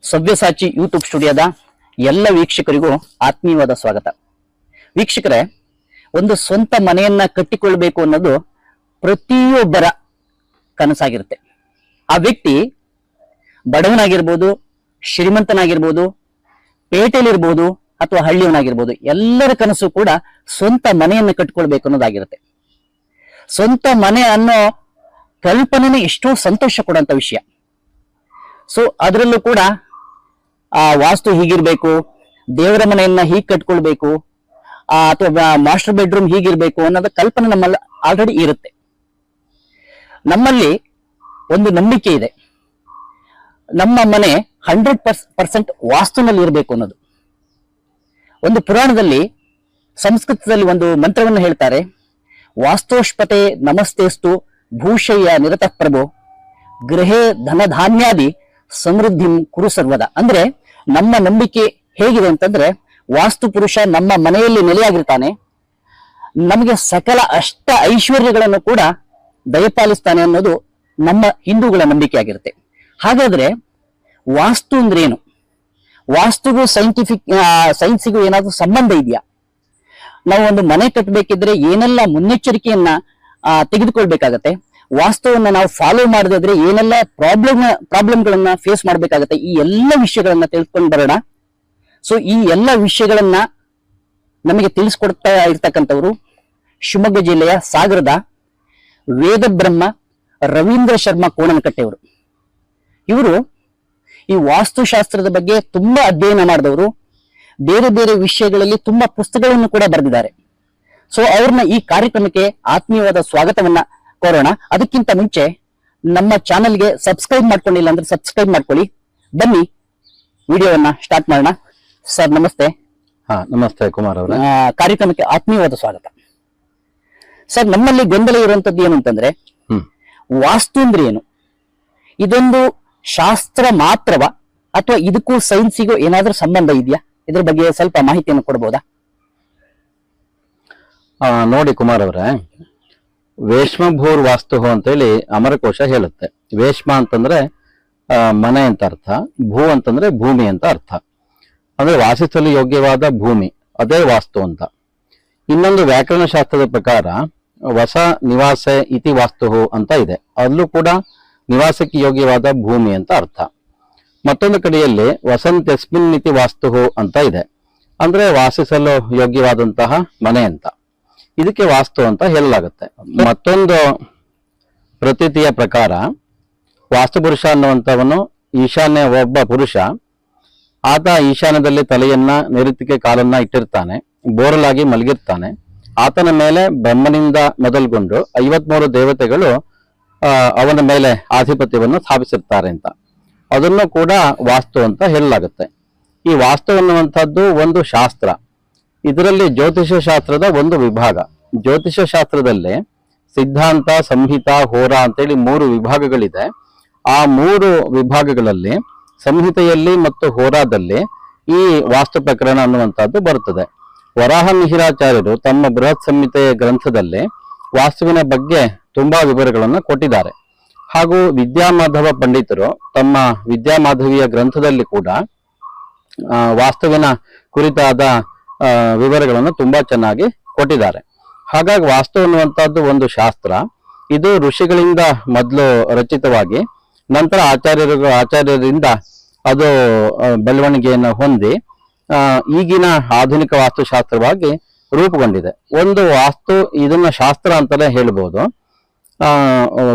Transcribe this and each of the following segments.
ಸವ್ಯಸಾಚಿ YouTube ಸ್ಟುಡಿಯೋದ ಎಲ್ಲ ವೀಕ್ಷಕರಿಗೂ ಆತ್ಮೀಯವಾದ ಸ್ವಾಗತ. ವೀಕ್ಷಕರೇ, ಒಂದು ಸ್ವಂತ ಮನೆಯನ್ನ ಕಟ್ಟಿಕೊಳ್ಬೇಕು ಅನ್ನೋದು ಪ್ರತಿಯೊಬ್ಬರ ಕನಸಾಗಿರುತ್ತೆ. ಆ ವ್ಯಕ್ತಿ ಬಡವನಾಗಿರ್ಬೋದು, ಶ್ರೀಮಂತನಾಗಿರ್ಬೋದು, ಪೇಟೆಯಲ್ಲಿರ್ಬೋದು ಅಥವಾ ಹಳ್ಳಿಯವನಾಗಿರ್ಬೋದು, ಎಲ್ಲರ ಕನಸು ಕೂಡ ಸ್ವಂತ ಮನೆಯನ್ನ ಕಟ್ಟಿಕೊಳ್ಬೇಕು ಅನ್ನೋದಾಗಿರುತ್ತೆ. ಸ್ವಂತ ಮನೆ ಅನ್ನೋ ಕಲ್ಪನೆನೇ ಎಷ್ಟೋ ಸಂತೋಷ ಕೊಡುವಂತ ವಿಷಯ. ಸೊ ಅದರಲ್ಲೂ ಕೂಡ ಆ ವಾಸ್ತು ಹೀಗಿರ್ಬೇಕು, ದೇವರ ಮನೆಯನ್ನ ಹೀಗೆ ಕಟ್ಕೊಳ್ಬೇಕು, ಅಥವಾ ಮಾಸ್ಟರ್ ಬೆಡ್ರೂಮ್ ಹೀಗಿರ್ಬೇಕು ಅನ್ನೋದ ಕಲ್ಪನೆ ನಮ್ಮಲ್ಲಿ ಆಲ್ರೆಡಿ ಇರುತ್ತೆ. ನಮ್ಮಲ್ಲಿ ಒಂದು ನಂಬಿಕೆ ಇದೆ, ನಮ್ಮ ಮನೆ 100% ವಾಸ್ತುನಲ್ಲಿ ಇರಬೇಕು ಅನ್ನೋದು. ಒಂದು ಪುರಾಣದಲ್ಲಿ, ಸಂಸ್ಕೃತದಲ್ಲಿ ಒಂದು ಮಂತ್ರವನ್ನು ಹೇಳ್ತಾರೆ, ವಾಸ್ತೋಷ್ಪತೆ ನಮಸ್ತೇಸ್ತು ಭೂಷಯ್ಯ ನಿರತಃ ಪ್ರಭೋ ಗೃಹೇ ಧನಧಾನ್ಯಾದಿ ಸಮೃದ್ಧಿಂ ಕುರು ಸರ್ವದ. ಅಂದ್ರೆ ನಮ್ಮ ನಂಬಿಕೆ ಹೇಗಿದೆ ಅಂತಂದ್ರೆ, ವಾಸ್ತು ಪುರುಷ ನಮ್ಮ ಮನೆಯಲ್ಲಿ ನೆಲೆಯಾಗಿರ್ತಾನೆ, ನಮಗೆ ಸಕಲ ಅಷ್ಟ ಐಶ್ವರ್ಯಗಳನ್ನು ಕೂಡ ದಯಪಾಲಿಸ್ತಾನೆ ಅನ್ನೋದು ನಮ್ಮ ಹಿಂದೂಗಳ ನಂಬಿಕೆ ಆಗಿರುತ್ತೆ. ಹಾಗಾದ್ರೆ ವಾಸ್ತು ಅಂದ್ರೆ ಏನು? ವಾಸ್ತುಗೂ ಸೈನ್ಸಿಗೂ ಏನಾದ್ರೂ ಸಂಬಂಧ ಇದೆಯಾ? ನಾವು ಒಂದು ಮನೆ ಕಟ್ಟಬೇಕಿದ್ರೆ ಏನೆಲ್ಲ ಮುನ್ನೆಚ್ಚರಿಕೆಯನ್ನ ತೆಗೆದುಕೊಳ್ಬೇಕಾಗತ್ತೆ, ವಾಸ್ತವನ್ನ ನಾವು ಫಾಲೋ ಮಾಡದಿದ್ರೆ ಏನೆಲ್ಲ ಪ್ರಾಬ್ಲಮ್ಗಳನ್ನ ಫೇಸ್ ಮಾಡ್ಬೇಕಾಗತ್ತೆ, ಈ ಎಲ್ಲ ವಿಷಯಗಳನ್ನ ತಿಳ್ಕೊಂಡು ಬರೋಣ. ಸೊ ಈ ಎಲ್ಲ ವಿಷಯಗಳನ್ನ ನಮಗೆ ತಿಳಿಸ್ಕೊಡ್ತಾ ಇರ್ತಕ್ಕಂಥವ್ರು ಶಿವಮೊಗ್ಗ ಜಿಲ್ಲೆಯ ಸಾಗರದ ವೇದ ಬ್ರಹ್ಮ ರವೀಂದ್ರ ಶರ್ಮಾ ಕೋಣನಕಟ್ಟೆಯವರು. ಇವರು ಈ ವಾಸ್ತುಶಾಸ್ತ್ರದ ಬಗ್ಗೆ ತುಂಬಾ ಅಧ್ಯಯನ ಮಾಡಿದವರು, ಬೇರೆ ಬೇರೆ ವಿಷಯಗಳಲ್ಲಿ ತುಂಬಾ ಪುಸ್ತಕಗಳನ್ನು ಕೂಡ ಬರೆದಿದ್ದಾರೆ. ಸೊ ಅವ್ರನ್ನ ಈ ಕಾರ್ಯಕ್ರಮಕ್ಕೆ ಆತ್ಮೀಯವಾದ ಸ್ವಾಗತವನ್ನ ಕೋರೋಣ. ಅದಕ್ಕಿಂತ ಮುಂಚೆ ನಮ್ಮ ಚಾನೆಲ್ಗೆ ಸಬ್ಸ್ಕ್ರೈಬ್ ಮಾಡ್ಕೊಂಡಿಲ್ಲ ಅಂದ್ರೆ ಸಬ್ಸ್ಕ್ರೈಬ್ ಮಾಡ್ಕೊಳ್ಳಿ. ಬನ್ನಿ ವಿಡಿಯೋವನ್ನ ಸ್ಟಾರ್ಟ್ ಮಾಡೋಣ. ಸರ್ ನಮಸ್ತೆ. ನಮಸ್ತೆ ಕುಮಾರ್ ಅವರ. ಕಾರ್ಯಕ್ರಮಕ್ಕೆ ಆತ್ಮೀಯವಾದ ಸ್ವಾಗತ. ಸರ್, ನಮ್ಮಲ್ಲಿ ಗೊಂದಲ ಇರುವಂತದ್ದು ಏನು ಅಂತಂದ್ರೆ, ವಾಸ್ತು ಅಂದ್ರೆ ಏನು? ಇದೊಂದು ಶಾಸ್ತ್ರ ಮಾತ್ರವ ಅಥವಾ ಇದಕ್ಕೂ ಸೈನ್ಸಿಗೂ ಏನಾದ್ರೂ ಸಂಬಂಧ ಇದೆಯಾ? ಇದ್ರ ಬಗ್ಗೆ ಸ್ವಲ್ಪ ಮಾಹಿತಿಯನ್ನು ಕೊಡಬಹುದಾ? ನೋಡಿ ಕುಮಾರ್ ಅವರೇ, ವೇಶ್ಮಭೂರ್ ವಾಸ್ತು ಅಂತೇಳಿ ಅಮರಕೋಶ ಹೇಳುತ್ತೆ. ವೇಶ್ಮ ಅಂತಂದ್ರೆ ಮನೆ ಅಂತ ಅರ್ಥ, ಭೂ ಅಂತಂದ್ರೆ ಭೂಮಿ ಅಂತ ಅರ್ಥ. ಅಂದ್ರೆ ವಾಸಿಸಲು ಯೋಗ್ಯವಾದ ಭೂಮಿ, ಅದೇ ವಾಸ್ತು ಅಂತ. ಇನ್ನೊಂದು ವ್ಯಾಕರಣ ಶಾಸ್ತ್ರದ ಪ್ರಕಾರ ವಸ ನಿವಾಸ ಇತಿ ವಾಸ್ತು ಅಂತ ಇದೆ, ಅಲ್ಲೂ ಕೂಡ ನಿವಾಸಕ್ಕೆ ಯೋಗ್ಯವಾದ ಭೂಮಿ ಅಂತ ಅರ್ಥ. ಮತ್ತೊಂದು ಕಡೆಯಲ್ಲಿ ವಸಂತಸ್ಮಿನ್ ಇತಿ ವಾಸ್ತು ಅಂತ ಇದೆ, ಅಂದ್ರೆ ವಾಸಿಸಲು ಯೋಗ್ಯವಾದಂತಹ ಮನೆ ಅಂತ. ಇದಕ್ಕೆ ವಾಸ್ತು ಅಂತ ಹೇಳಲಾಗುತ್ತೆ. ಮತ್ತೊಂದು ಪ್ರತೀತಿಯ ಪ್ರಕಾರ ವಾಸ್ತುಪುರುಷ ಅನ್ನುವಂಥವನು ಈಶಾನ್ಯ ಒಬ್ಬ ಪುರುಷ. ಆತ ಈಶಾನ್ಯದಲ್ಲಿ ತಲೆಯನ್ನ, ನೈಋತ್ಯಕ್ಕೆ ಕಾಲನ್ನ ಇಟ್ಟಿರ್ತಾನೆ, ಬೋರಲಾಗಿ ಮಲಗಿರ್ತಾನೆ. ಆತನ ಮೇಲೆ ಬ್ರಹ್ಮನಿಂದ ಮೊದಲುಗೊಂಡು 53 ದೇವತೆಗಳು ಅವನ ಮೇಲೆ ಆಧಿಪತ್ಯವನ್ನು ಸ್ಥಾಪಿಸಿರ್ತಾರೆ ಅಂತ. ಅದನ್ನು ಕೂಡ ವಾಸ್ತು ಅಂತ ಹೇಳಲಾಗುತ್ತೆ. ಈ ವಾಸ್ತು ಅನ್ನುವಂಥದ್ದು ಒಂದು ಶಾಸ್ತ್ರ. ಇದರಲ್ಲಿ ಜ್ಯೋತಿಷ ಶಾಸ್ತ್ರದ ಒಂದು ವಿಭಾಗ. ಜ್ಯೋತಿಷ ಶಾಸ್ತ್ರದಲ್ಲಿ ಸಿದ್ಧಾಂತ, ಸಂಹಿತ, ಹೋರ ಅಂತೇಳಿ 3 ವಿಭಾಗಗಳಿದೆ. ಆ 3 ವಿಭಾಗಗಳಲ್ಲಿ ಸಂಹಿತೆಯಲ್ಲಿ ಮತ್ತು ಹೋರಾದಲ್ಲಿ ಈ ವಾಸ್ತು ಪ್ರಕರಣ ಅನ್ನುವಂಥದ್ದು ಬರುತ್ತದೆ. ವರಾಹ ಮಿಹಿರಾಚಾರ್ಯರು ತಮ್ಮ ಬೃಹತ್ ಸಂಹಿತೆಯ ಗ್ರಂಥದಲ್ಲಿ ವಾಸ್ತುವಿನ ಬಗ್ಗೆ ತುಂಬಾ ವಿವರಗಳನ್ನು ಕೊಟ್ಟಿದ್ದಾರೆ. ಹಾಗೂ ವಿದ್ಯಾಮಾಧವ ಪಂಡಿತರು ತಮ್ಮ ವಿದ್ಯಾಮಾಧವಿಯ ಗ್ರಂಥದಲ್ಲಿ ಕೂಡ ವಾಸ್ತುವಿನ ಕುರಿತಾದ ವಿವರಗಳನ್ನು ತುಂಬಾ ಚೆನ್ನಾಗಿ ಕೊಟ್ಟಿದ್ದಾರೆ. ಹಾಗಾಗಿ ವಾಸ್ತು ಅನ್ನುವಂಥದ್ದು ಒಂದು ಶಾಸ್ತ್ರ. ಇದು ಋಷಿಗಳಿಂದ ಮೊದಲು ರಚಿತವಾಗಿ ನಂತರ ಆಚಾರ್ಯರಿಂದ ಅದು ಬೆಳವಣಿಗೆಯನ್ನು ಹೊಂದಿ ಈಗಿನ ಆಧುನಿಕ ವಾಸ್ತುಶಾಸ್ತ್ರವಾಗಿ ರೂಪುಗೊಂಡಿದೆ. ಒಂದು ವಾಸ್ತು ಇದನ್ನ ಶಾಸ್ತ್ರ ಅಂತಲೇ ಹೇಳ್ಬೋದು.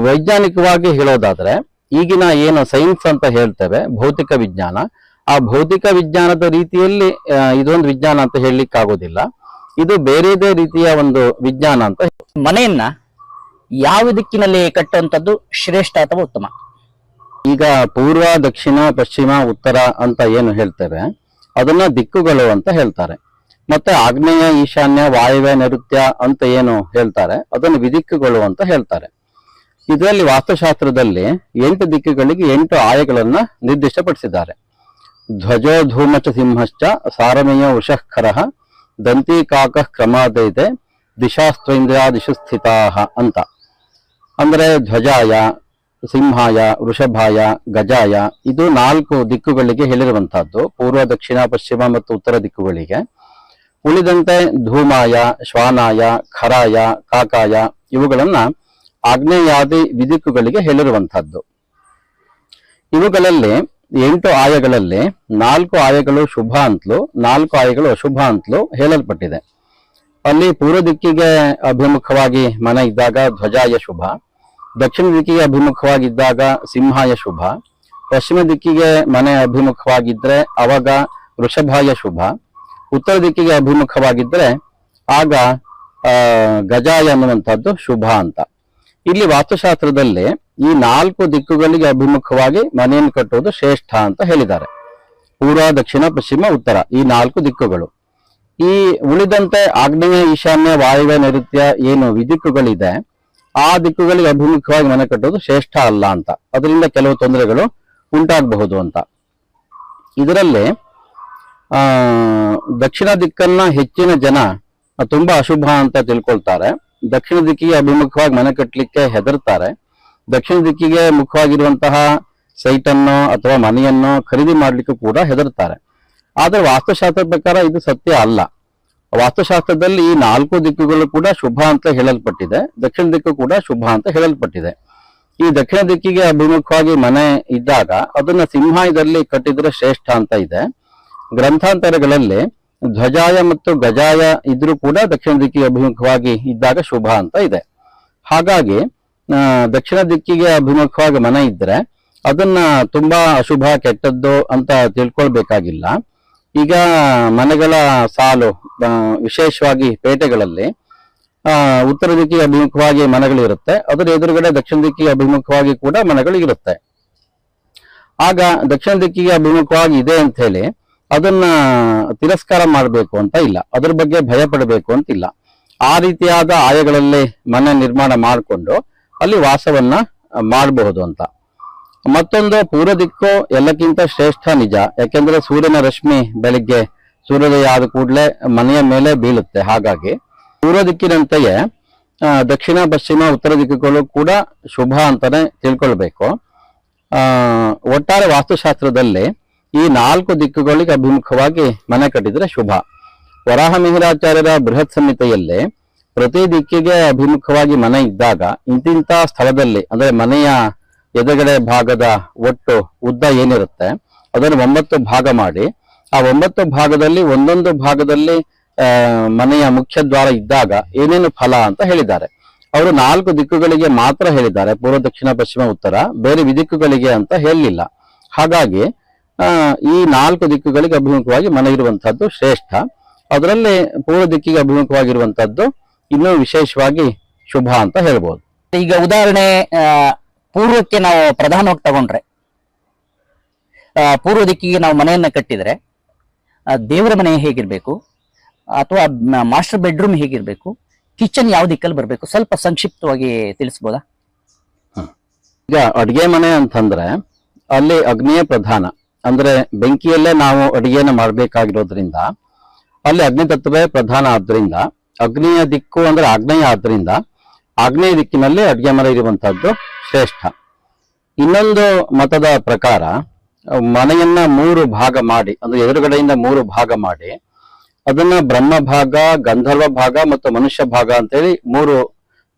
ವೈಜ್ಞಾನಿಕವಾಗಿ ಹೇಳೋದಾದ್ರೆ, ಈಗಿನ ಏನು ಸೈನ್ಸ್ ಅಂತ ಹೇಳ್ತೇವೆ, ಭೌತಿಕ ವಿಜ್ಞಾನ, ಆ ಭೌತಿಕ ವಿಜ್ಞಾನದ ರೀತಿಯಲ್ಲಿ ಇದೊಂದು ವಿಜ್ಞಾನ ಅಂತ ಹೇಳಲಿಕ್ಕೆ ಆಗೋದಿಲ್ಲ. ಇದು ಬೇರೆದೇ ರೀತಿಯ ಒಂದು ವಿಜ್ಞಾನ ಅಂತ. ಮನೆಯನ್ನ ಯಾವ ದಿಕ್ಕಿನಲ್ಲಿ ಕಟ್ಟುವಂಥದ್ದು ಶ್ರೇಷ್ಠ ಅಥವಾ ಉತ್ತಮ? ಈಗ ಪೂರ್ವ, ದಕ್ಷಿಣ, ಪಶ್ಚಿಮ, ಉತ್ತರ ಅಂತ ಏನು ಹೇಳ್ತೇವೆ ಅದನ್ನ ದಿಕ್ಕುಗಳು ಅಂತ ಹೇಳ್ತಾರೆ. ಮತ್ತೆ ಆಗ್ನೇಯ, ಈಶಾನ್ಯ, ವಾಯವ್ಯ, ನೈಋತ್ಯ ಅಂತ ಏನು ಹೇಳ್ತಾರೆ ಅದನ್ನು ವಿದಿಕ್ಕುಗಳು ಅಂತ ಹೇಳ್ತಾರೆ. ಇದರಲ್ಲಿ ವಾಸ್ತುಶಾಸ್ತ್ರದಲ್ಲಿ 8 ದಿಕ್ಕುಗಳಿಗೆ 8 ಆಯಗಳನ್ನ ನಿರ್ದಿಷ್ಟಪಡಿಸಿದ್ದಾರೆ. ಧ್ವಜೋ ಧೂಮಚ ಸಿಂಹಶ್ಚ ಸಾರಮೇಯ ವೃಷಃಖರಃ ದಂತಿಕಾಕ ಕ್ರಮಾದೈತೆ ದಿಶಾಸ್ತ್ರೇಂದ್ರಿಯಾದಿಶು ಸ್ಥಿತಾಹ ಅಂತ. ಅಂದ್ರೆ ಧ್ವಜಾಯ, ಸಿಂಹಾಯ, ವೃಷಭಾಯ, ಗಜಾಯ, ಇದು 4 ದಿಕ್ಕುಗಳಿಗೆ ಹೇಳಿರುವಂತಹದ್ದು, ಪೂರ್ವ, ದಕ್ಷಿಣ, ಪಶ್ಚಿಮ ಮತ್ತು ಉತ್ತರ ದಿಕ್ಕುಗಳಿಗೆ. ಉಳಿದಂತೆ ಧೂಮಾಯ, ಶ್ವಾನಾಯ, ಖರಾಯ, ಕಾಕಾಯ ಇವುಗಳನ್ನ ಆಗ್ನೇಯಾದಿ ವಿದಿಕ್ಕುಗಳಿಗೆ ಹೇಳಿರುವಂತಹದ್ದು. ಇವುಗಳಲ್ಲಿ 8 ಆಯಗಳಲ್ಲಿ 4 ಆಯಗಳು ಶುಭ ಅಂತಲೂ 4 ಆಯಗಳು ಅಶುಭ ಅಂತಲೂ ಹೇಳಲ್ಪಟ್ಟಿದೆ. ಅಲ್ಲಿ ಪೂರ್ವ ದಿಕ್ಕಿಗೆ ಅಭಿಮುಖವಾಗಿ ಮನೆ ಇದ್ದಾಗ ಧ್ವಜಾಯ ಶುಭ, ದಕ್ಷಿಣ ದಿಕ್ಕಿಗೆ ಅಭಿಮುಖವಾಗಿದ್ದಾಗ ಸಿಂಹಾಯ ಶುಭ, ಪಶ್ಚಿಮ ದಿಕ್ಕಿಗೆ ಮನೆ ಅಭಿಮುಖವಾಗಿದ್ರೆ ಅವಾಗ ವೃಷಭಾಯ ಶುಭ, ಉತ್ತರ ದಿಕ್ಕಿಗೆ ಅಭಿಮುಖವಾಗಿದ್ರೆ ಆಗ ಗಜಾಯ ಅನ್ನುವಂಥದ್ದು ಶುಭ ಅಂತ. ಇಲ್ಲಿ ವಾಸ್ತುಶಾಸ್ತ್ರದಲ್ಲಿ ಈ 4 ದಿಕ್ಕುಗಳಿಗೆ ಅಭಿಮುಖವಾಗಿ ಮನೆಯನ್ನು ಕಟ್ಟುವುದು ಶ್ರೇಷ್ಠ ಅಂತ ಹೇಳಿದ್ದಾರೆ. ಪೂರ್ವ, ದಕ್ಷಿಣ, ಪಶ್ಚಿಮ, ಉತ್ತರ ಈ 4 ದಿಕ್ಕುಗಳು. ಈ ಉಳಿದಂತೆ ಆಗ್ನೇಯ, ಈಶಾನ್ಯ, ವಾಯುವ್ಯ, ನೈಋತ್ಯ ಏನು ವಿದಿಕ್ಕುಗಳಿದೆ ಆ ದಿಕ್ಕುಗಳಿಗೆ ಅಭಿಮುಖವಾಗಿ ಮನೆ ಕಟ್ಟುವುದು ಶ್ರೇಷ್ಠ ಅಲ್ಲ ಅಂತ, ಅದರಿಂದ ಕೆಲವು ತೊಂದರೆಗಳು ಉಂಟಾಗಬಹುದು ಅಂತ. ಇದರಲ್ಲಿ ದಕ್ಷಿಣ ದಿಕ್ಕನ್ನ ಹೆಚ್ಚಿನ ಜನ ತುಂಬಾ ಅಶುಭ ಅಂತ ತಿಳ್ಕೊಳ್ತಾರೆ. ದಕ್ಷಿಣ ದಿಕ್ಕಿಗೆ ಅಭಿಮುಖವಾಗಿ ಮನೆ ಕಟ್ಟಲಿಕ್ಕೆ ಹೆದರ್ತಾರೆ. ದಕ್ಷಿಣ ದಿಕ್ಕಿಗೆ ಮುಖವಾಗಿರುವಂತಹ ಸೈಟನ್ನು ಅಥವಾ ಮನೆಯನ್ನು ಖರೀದಿ ಮಾಡ್ಲಿಕ್ಕೂ ಕೂಡ ಹೆದರ್ತಾರೆ. ಆದ್ರೆ ವಾಸ್ತುಶಾಸ್ತ್ರ ಪ್ರಕಾರ ಇದು ಸತ್ಯ ಅಲ್ಲ. ವಾಸ್ತುಶಾಸ್ತ್ರದಲ್ಲಿ ಈ 4 ದಿಕ್ಕುಗಳು ಕೂಡ ಶುಭ ಅಂತ ಹೇಳಲ್ಪಟ್ಟಿದೆ, ದಕ್ಷಿಣ ದಿಕ್ಕು ಕೂಡ ಶುಭ ಅಂತ ಹೇಳಲ್ಪಟ್ಟಿದೆ. ಈ ದಕ್ಷಿಣ ದಿಕ್ಕಿಗೆ ಅಭಿಮುಖವಾಗಿ ಮನೆ ಇದ್ದಾಗ ಅದನ್ನ ಸಿಂಹಾಯದಲ್ಲಿ ಕಟ್ಟಿದ್ರೆ ಶ್ರೇಷ್ಠ ಅಂತ ಇದೆ. ಗ್ರಂಥಾಂತರಗಳಲ್ಲಿ ಧ್ವಜಾಯ ಮತ್ತು ಗಜಾಯ ಇದ್ರೂ ಕೂಡ ದಕ್ಷಿಣ ದಿಕ್ಕಿಗೆ ಅಭಿಮುಖವಾಗಿ ಇದ್ದಾಗ ಶುಭ ಅಂತ ಇದೆ. ಹಾಗಾಗಿ ದಕ್ಷಿಣ ದಿಕ್ಕಿಗೆ ಅಭಿಮುಖವಾಗಿ ಮನೆ ಇದ್ರೆ ಅದನ್ನ ತುಂಬಾ ಅಶುಭ, ಕೆಟ್ಟದ್ದು ಅಂತ ತಿಳ್ಕೊಳ್ಬೇಕಾಗಿಲ್ಲ. ಈಗ ಮನೆಗಳ ಸಾಲು, ವಿಶೇಷವಾಗಿ ಪೇಟೆಗಳಲ್ಲಿ ಉತ್ತರ ದಿಕ್ಕಿಗೆ ಅಭಿಮುಖವಾಗಿ ಮನೆಗಳಿರುತ್ತೆ, ಅದರ ಎದುರುಗಡೆ ದಕ್ಷಿಣ ದಿಕ್ಕಿಗೆ ಅಭಿಮುಖವಾಗಿ ಕೂಡ ಮನೆಗಳು ಇರುತ್ತೆ. ಆಗ ದಕ್ಷಿಣ ದಿಕ್ಕಿಗೆ ಅಭಿಮುಖವಾಗಿ ಇದೆ ಅಂತ ಹೇಳಿ ಅದನ್ನ ತಿರಸ್ಕಾರ ಮಾಡಬೇಕು ಅಂತ ಇಲ್ಲ, ಅದ್ರ ಬಗ್ಗೆ ಭಯ ಪಡಬೇಕು ಅಂತಿಲ್ಲ. ಆ ರೀತಿಯಾದ ಆಯಗಳಲ್ಲಿ ಮನೆ ನಿರ್ಮಾಣ ಮಾಡಿಕೊಂಡು ಅಲ್ಲಿ ವಾಸವನ್ನ ಮಾಡಬಹುದು ಅಂತ. ಮತ್ತೊಂದು, ಪೂರ್ವ ದಿಕ್ಕು ಎಲ್ಲಕ್ಕಿಂತ ಶ್ರೇಷ್ಠ ನಿಜ. ಯಾಕೆಂದ್ರೆ ಸೂರ್ಯನ ರಶ್ಮಿ ಬೆಳಿಗ್ಗೆ ಸೂರ್ಯೋದಯ ಆದ ಕೂಡಲೇ ಮನೆಯ ಮೇಲೆ ಬೀಳುತ್ತೆ. ಹಾಗಾಗಿ ಪೂರ್ವ ದಿಕ್ಕಿನಂತೆಯೇ ದಕ್ಷಿಣ, ಪಶ್ಚಿಮ, ಉತ್ತರ ದಿಕ್ಕುಗಳು ಕೂಡ ಶುಭ ಅಂತಾನೆ ತಿಳ್ಕೊಳ್ಬೇಕು. ಒಟ್ಟಾರೆ ವಾಸ್ತುಶಾಸ್ತ್ರದಲ್ಲಿ ಈ 4 ದಿಕ್ಕುಗಳಿಗೆ ಅಭಿಮುಖವಾಗಿ ಮನೆ ಕಟ್ಟಿದ್ರೆ ಶುಭ. ವರಾಹ ಮಿಹಿರಾಚಾರ್ಯರ ಬೃಹತ್ ಸಂಹಿತೆಯಲ್ಲಿ ಪ್ರತಿ ದಿಕ್ಕಿಗೆ ಅಭಿಮುಖವಾಗಿ ಮನೆ ಇದ್ದಾಗ ಇಂತಿಂತ ಸ್ಥಳದಲ್ಲಿ, ಅಂದ್ರೆ ಮನೆಯ ಎದುರುಗಡೆ ಭಾಗದ ಒಟ್ಟು ಉದ್ದ ಏನಿರುತ್ತೆ ಅದನ್ನು 9 ಭಾಗ ಮಾಡಿ, ಆ 9 ಭಾಗದಲ್ಲಿ ಒಂದೊಂದು ಭಾಗದಲ್ಲಿ ಮನೆಯ ಮುಖ್ಯ ದ್ವಾರ ಇದ್ದಾಗ ಏನೇನು ಫಲ ಅಂತ ಹೇಳಿದ್ದಾರೆ. ಅವರು 4 ದಿಕ್ಕುಗಳಿಗೆ ಮಾತ್ರ ಹೇಳಿದ್ದಾರೆ, ಪೂರ್ವ, ದಕ್ಷಿಣ, ಪಶ್ಚಿಮ, ಉತ್ತರ, ಬೇರೆ ವಿದಿಕ್ಕುಗಳಿಗೆ ಅಂತ ಹೇಳಲಿಲ್ಲ. ಹಾಗಾಗಿ ಈ 4 ದಿಕ್ಕುಗಳಿಗೆ ಅಭಿಮುಖವಾಗಿ ಮನೆ ಇರುವಂತಹದ್ದು ಶ್ರೇಷ್ಠ. ಅದರಲ್ಲಿ ಪೂರ್ವ ದಿಕ್ಕಿಗೆ ಅಭಿಮುಖವಾಗಿರುವಂತಹದ್ದು ಇನ್ನೂ ವಿಶೇಷವಾಗಿ ಶುಭ ಅಂತ ಹೇಳ್ಬೋದು. ಈಗ ಉದಾಹರಣೆ, ಪೂರ್ವಕ್ಕೆ ನಾವು ಪ್ರಧಾನವಾಗಿ ತಗೊಂಡ್ರೆ, ಪೂರ್ವ ದಿಕ್ಕಿಗೆ ನಾವು ಮನೆಯನ್ನ ಕಟ್ಟಿದ್ರೆ ದೇವರ ಮನೆ ಹೇಗಿರ್ಬೇಕು, ಅಥವಾ ಮಾಸ್ಟರ್ ಬೆಡ್ರೂಮ್ ಹೇಗಿರ್ಬೇಕು, ಕಿಚನ್ ಯಾವ ದಿಕ್ಕಲ್ಲಿ ಬರಬೇಕು, ಸ್ವಲ್ಪ ಸಂಕ್ಷಿಪ್ತವಾಗಿ ತಿಳಿಸ್ಬೋದಾ? ಈಗ ಅಡಿಗೆ ಮನೆ ಅಂತಂದ್ರೆ ಅಲ್ಲಿ ಅಗ್ನಿಯೇ ಪ್ರಧಾನ, ಅಂದ್ರೆ ಬೆಂಕಿಯಲ್ಲೇ ನಾವು ಅಡಿಗೆನ ಮಾಡ್ಬೇಕಾಗಿರೋದ್ರಿಂದ ಅಲ್ಲಿ ಅಗ್ನಿ ತತ್ವವೇ ಪ್ರಧಾನ. ಆದ್ರಿಂದ ಅಗ್ನಿಯ ದಿಕ್ಕು ಅಂದ್ರೆ ಆಗ್ನೇಯ, ಆದ್ರಿಂದ ಆಗ್ನೇಯ ದಿಕ್ಕಿನಲ್ಲಿ ಅಡಿಗೆ ಮನೆ ಇರುವಂತಹದ್ದು ಶ್ರೇಷ್ಠ. ಇನ್ನೊಂದು ಮತದ ಪ್ರಕಾರ ಮನೆಯನ್ನ 3 ಭಾಗ ಮಾಡಿ, ಅಂದ್ರೆ ಎದುರುಗಡೆಯಿಂದ 3 ಭಾಗ ಮಾಡಿ ಅದನ್ನ ಬ್ರಹ್ಮ ಭಾಗ, ಗಂಧರ್ವ ಭಾಗ ಮತ್ತು ಮನುಷ್ಯ ಭಾಗ ಅಂತೇಳಿ 3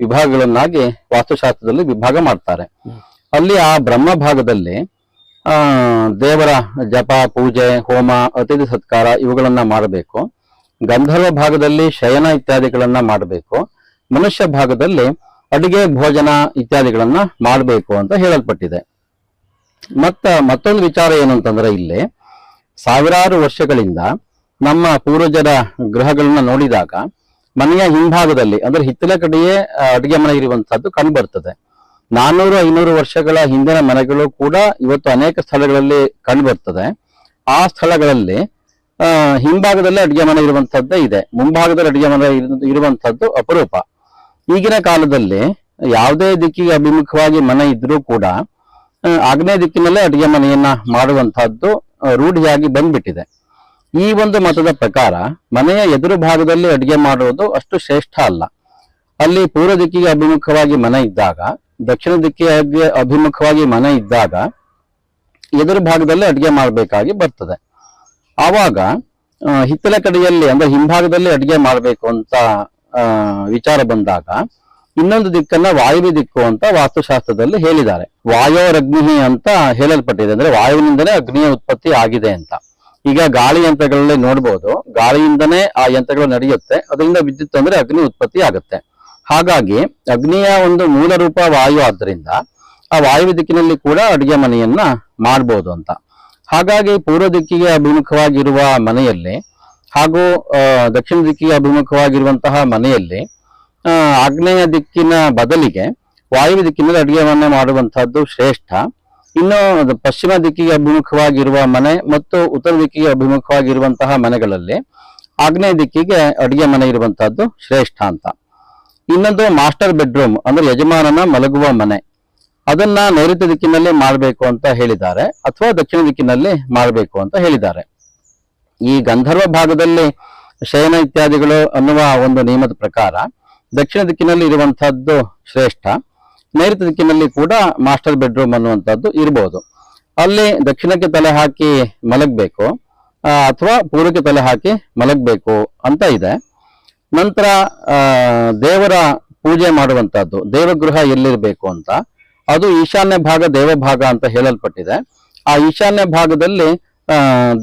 ವಿಭಾಗಗಳನ್ನಾಗಿ ವಾಸ್ತುಶಾಸ್ತ್ರದಲ್ಲಿ ವಿಭಾಗ ಮಾಡ್ತಾರೆ. ಅಲ್ಲಿ ಆ ಬ್ರಹ್ಮ ಭಾಗದಲ್ಲಿ ದೇವರ ಜಪ, ಪೂಜೆ, ಹೋಮ, ಅತಿಥಿ ಸತ್ಕಾರ ಇವುಗಳನ್ನ ಮಾಡಬೇಕು. ಗಂಧರ್ವ ಭಾಗದಲ್ಲಿ ಶಯನ ಇತ್ಯಾದಿಗಳನ್ನ ಮಾಡಬೇಕು. ಮನುಷ್ಯ ಭಾಗದಲ್ಲಿ ಅಡಿಗೆ, ಭೋಜನ ಇತ್ಯಾದಿಗಳನ್ನ ಮಾಡಬೇಕು ಅಂತ ಹೇಳಲ್ಪಟ್ಟಿದೆ. ಮತ್ತೊಂದು ವಿಚಾರ ಏನು ಅಂತಂದ್ರೆ, ಇಲ್ಲಿ ಸಾವಿರಾರು ವರ್ಷಗಳಿಂದ ನಮ್ಮ ಪೂರ್ವಜರ ಗೃಹಗಳನ್ನ ನೋಡಿದಾಗ ಮನೆಯ ಹಿಂಭಾಗದಲ್ಲಿ, ಅಂದ್ರೆ ಹಿತ್ತಲ ಕಡೆಯೇ ಅಡಿಗೆ ಮನೆ ಇರುವಂತಹದ್ದು ಕಂಡು ಬರ್ತದೆ. 400-500 ವರ್ಷಗಳ ಹಿಂದಿನ ಮನೆಗಳು ಕೂಡ ಇವತ್ತು ಅನೇಕ ಸ್ಥಳಗಳಲ್ಲಿ ಕಂಡು ಬರ್ತದೆ. ಆ ಸ್ಥಳಗಳಲ್ಲಿ ಹಿಂಭಾಗದಲ್ಲೇ ಅಡಿಗೆ ಮನೆ ಇರುವಂತಹದ್ದೇ ಇದೆ, ಮುಂಭಾಗದಲ್ಲಿ ಅಡಿಗೆ ಮನೆ ಇರುವಂತಹದ್ದು ಅಪರೂಪ. ಈಗಿನ ಕಾಲದಲ್ಲಿ ಯಾವುದೇ ದಿಕ್ಕಿಗೆ ಅಭಿಮುಖವಾಗಿ ಮನೆ ಇದ್ರೂ ಕೂಡ ಆಗ್ನೇಯ ದಿಕ್ಕಿನಲ್ಲೇ ಅಡಿಗೆ ಮನೆಯನ್ನ ಮಾಡುವಂತಹದ್ದು ರೂಢಿಯಾಗಿ ಬಂದ್ಬಿಟ್ಟಿದೆ. ಈ ಒಂದು ಮತದ ಪ್ರಕಾರ ಮನೆಯ ಎದುರು ಭಾಗದಲ್ಲಿ ಅಡಿಗೆ ಮಾಡುವುದು ಅಷ್ಟು ಶ್ರೇಷ್ಠ ಅಲ್ಲ. ಅಲ್ಲಿ ಪೂರ್ವ ದಿಕ್ಕಿಗೆ ಅಭಿಮುಖವಾಗಿ ಮನೆ ಇದ್ದಾಗ ದಕ್ಷಿಣ ದಿಕ್ಕಿಗೆ ಅಭಿಮುಖವಾಗಿ ಮನೆ ಇದ್ದಾಗ ಎದುರು ಭಾಗದಲ್ಲಿ ಅಡಿಗೆ ಮಾಡಬೇಕಾಗಿ ಬರ್ತದೆ. ಆವಾಗ ಹಿತ್ತಲ ಕಡೆಯಲ್ಲಿ ಅಂದ್ರೆ ಹಿಂಭಾಗದಲ್ಲಿ ಅಡಿಗೆ ಮಾಡಬೇಕು ಅಂತ ವಿಚಾರ ಬಂದಾಗ ಇನ್ನೊಂದು ದಿಕ್ಕನ್ನ ವಾಯುವ್ಯ ದಿಕ್ಕು ಅಂತ ವಾಸ್ತುಶಾಸ್ತ್ರದಲ್ಲಿ ಹೇಳಿದ್ದಾರೆ. ವಾಯೋರಗ್ನಿ ಅಂತ ಹೇಳಲ್ಪಟ್ಟಿದೆ, ಅಂದ್ರೆ ವಾಯುವಿನಿಂದಲೇ ಅಗ್ನಿಯ ಉತ್ಪತ್ತಿ ಆಗಿದೆ ಅಂತ. ಈಗ ಗಾಳಿ ಯಂತ್ರಗಳಲ್ಲಿ ನೋಡ್ಬೋದು, ಗಾಳಿಯಿಂದನೇ ಆ ಯಂತ್ರಗಳು ನಡೆಯುತ್ತೆ, ಅದರಿಂದ ವಿದ್ಯುತ್ ಅಂದ್ರೆ ಅಗ್ನಿ ಉತ್ಪತ್ತಿ ಆಗುತ್ತೆ. ಹಾಗಾಗಿ ಅಗ್ನಿಯ ಒಂದು ಮೂಲ ರೂಪ ವಾಯು ಆದ್ದರಿಂದ ಆ ವಾಯುವ್ಯ ದಿಕ್ಕಿನಲ್ಲಿ ಕೂಡ ಅಡಿಗೆ ಮನೆಯನ್ನ ಮಾಡ್ಬೋದು ಅಂತ. ಹಾಗಾಗಿ ಪೂರ್ವ ದಿಕ್ಕಿಗೆ ಅಭಿಮುಖವಾಗಿರುವ ಮನೆಯಲ್ಲಿ ಹಾಗೂ ದಕ್ಷಿಣ ದಿಕ್ಕಿಗೆ ಅಭಿಮುಖವಾಗಿರುವಂತಹ ಮನೆಯಲ್ಲಿ ಆಗ್ನೇಯ ದಿಕ್ಕಿನ ಬದಲಿಗೆ ವಾಯುವ್ಯ ದಿಕ್ಕಿನಲ್ಲಿ ಅಡಿಗೆ ಮನೆ ಮಾಡುವಂತಹದ್ದು ಶ್ರೇಷ್ಠ. ಇನ್ನು ಪಶ್ಚಿಮ ದಿಕ್ಕಿಗೆ ಅಭಿಮುಖವಾಗಿರುವ ಮನೆ ಮತ್ತು ಉತ್ತರ ದಿಕ್ಕಿಗೆ ಅಭಿಮುಖವಾಗಿರುವಂತಹ ಮನೆಗಳಲ್ಲಿ ಆಗ್ನೇಯ ದಿಕ್ಕಿಗೆ ಅಡಿಗೆ ಮನೆ ಇರುವಂತಹದ್ದು ಶ್ರೇಷ್ಠ ಅಂತ. ಇನ್ನೊಂದು ಮಾಸ್ಟರ್ ಬೆಡ್ರೂಮ್ ಅಂದ್ರೆ ಯಜಮಾನನ ಮಲಗುವ ಮನೆ, ಅದನ್ನ ನೈಋತ್ಯ ದಿಕ್ಕಿನಲ್ಲಿ ಮಾಡಬೇಕು ಅಂತ ಹೇಳಿದ್ದಾರೆ, ಅಥವಾ ದಕ್ಷಿಣ ದಿಕ್ಕಿನಲ್ಲಿ ಮಾಡಬೇಕು ಅಂತ ಹೇಳಿದ್ದಾರೆ. ಈ ಗಂಧರ್ವ ಭಾಗದಲ್ಲಿ ಶಯನ ಇತ್ಯಾದಿಗಳು ಅನ್ನುವ ಒಂದು ನಿಯಮದ ಪ್ರಕಾರ ದಕ್ಷಿಣ ದಿಕ್ಕಿನಲ್ಲಿ ಇರುವಂತಹದ್ದು ಶ್ರೇಷ್ಠ. ನೈಋತ್ಯ ದಿಕ್ಕಿನಲ್ಲಿ ಕೂಡ ಮಾಸ್ಟರ್ ಬೆಡ್ರೂಮ್ ಅನ್ನುವಂಥದ್ದು ಇರಬಹುದು. ಅಲ್ಲಿ ದಕ್ಷಿಣಕ್ಕೆ ತಲೆ ಹಾಕಿ ಮಲಗಬೇಕು ಅಥವಾ ಪೂರ್ವಕ್ಕೆ ತಲೆ ಹಾಕಿ ಮಲಗಬೇಕು ಅಂತ ಇದೆ. ನಂತರ ದೇವರ ಪೂಜೆ ಮಾಡುವಂತಹದ್ದು ದೇವಗೃಹ ಎಲ್ಲಿರಬೇಕು ಅಂತ, ಅದು ಈಶಾನ್ಯ ಭಾಗ ದೇವಭಾಗ ಅಂತ ಹೇಳಲ್ಪಟ್ಟಿದೆ. ಆ ಈಶಾನ್ಯ ಭಾಗದಲ್ಲಿ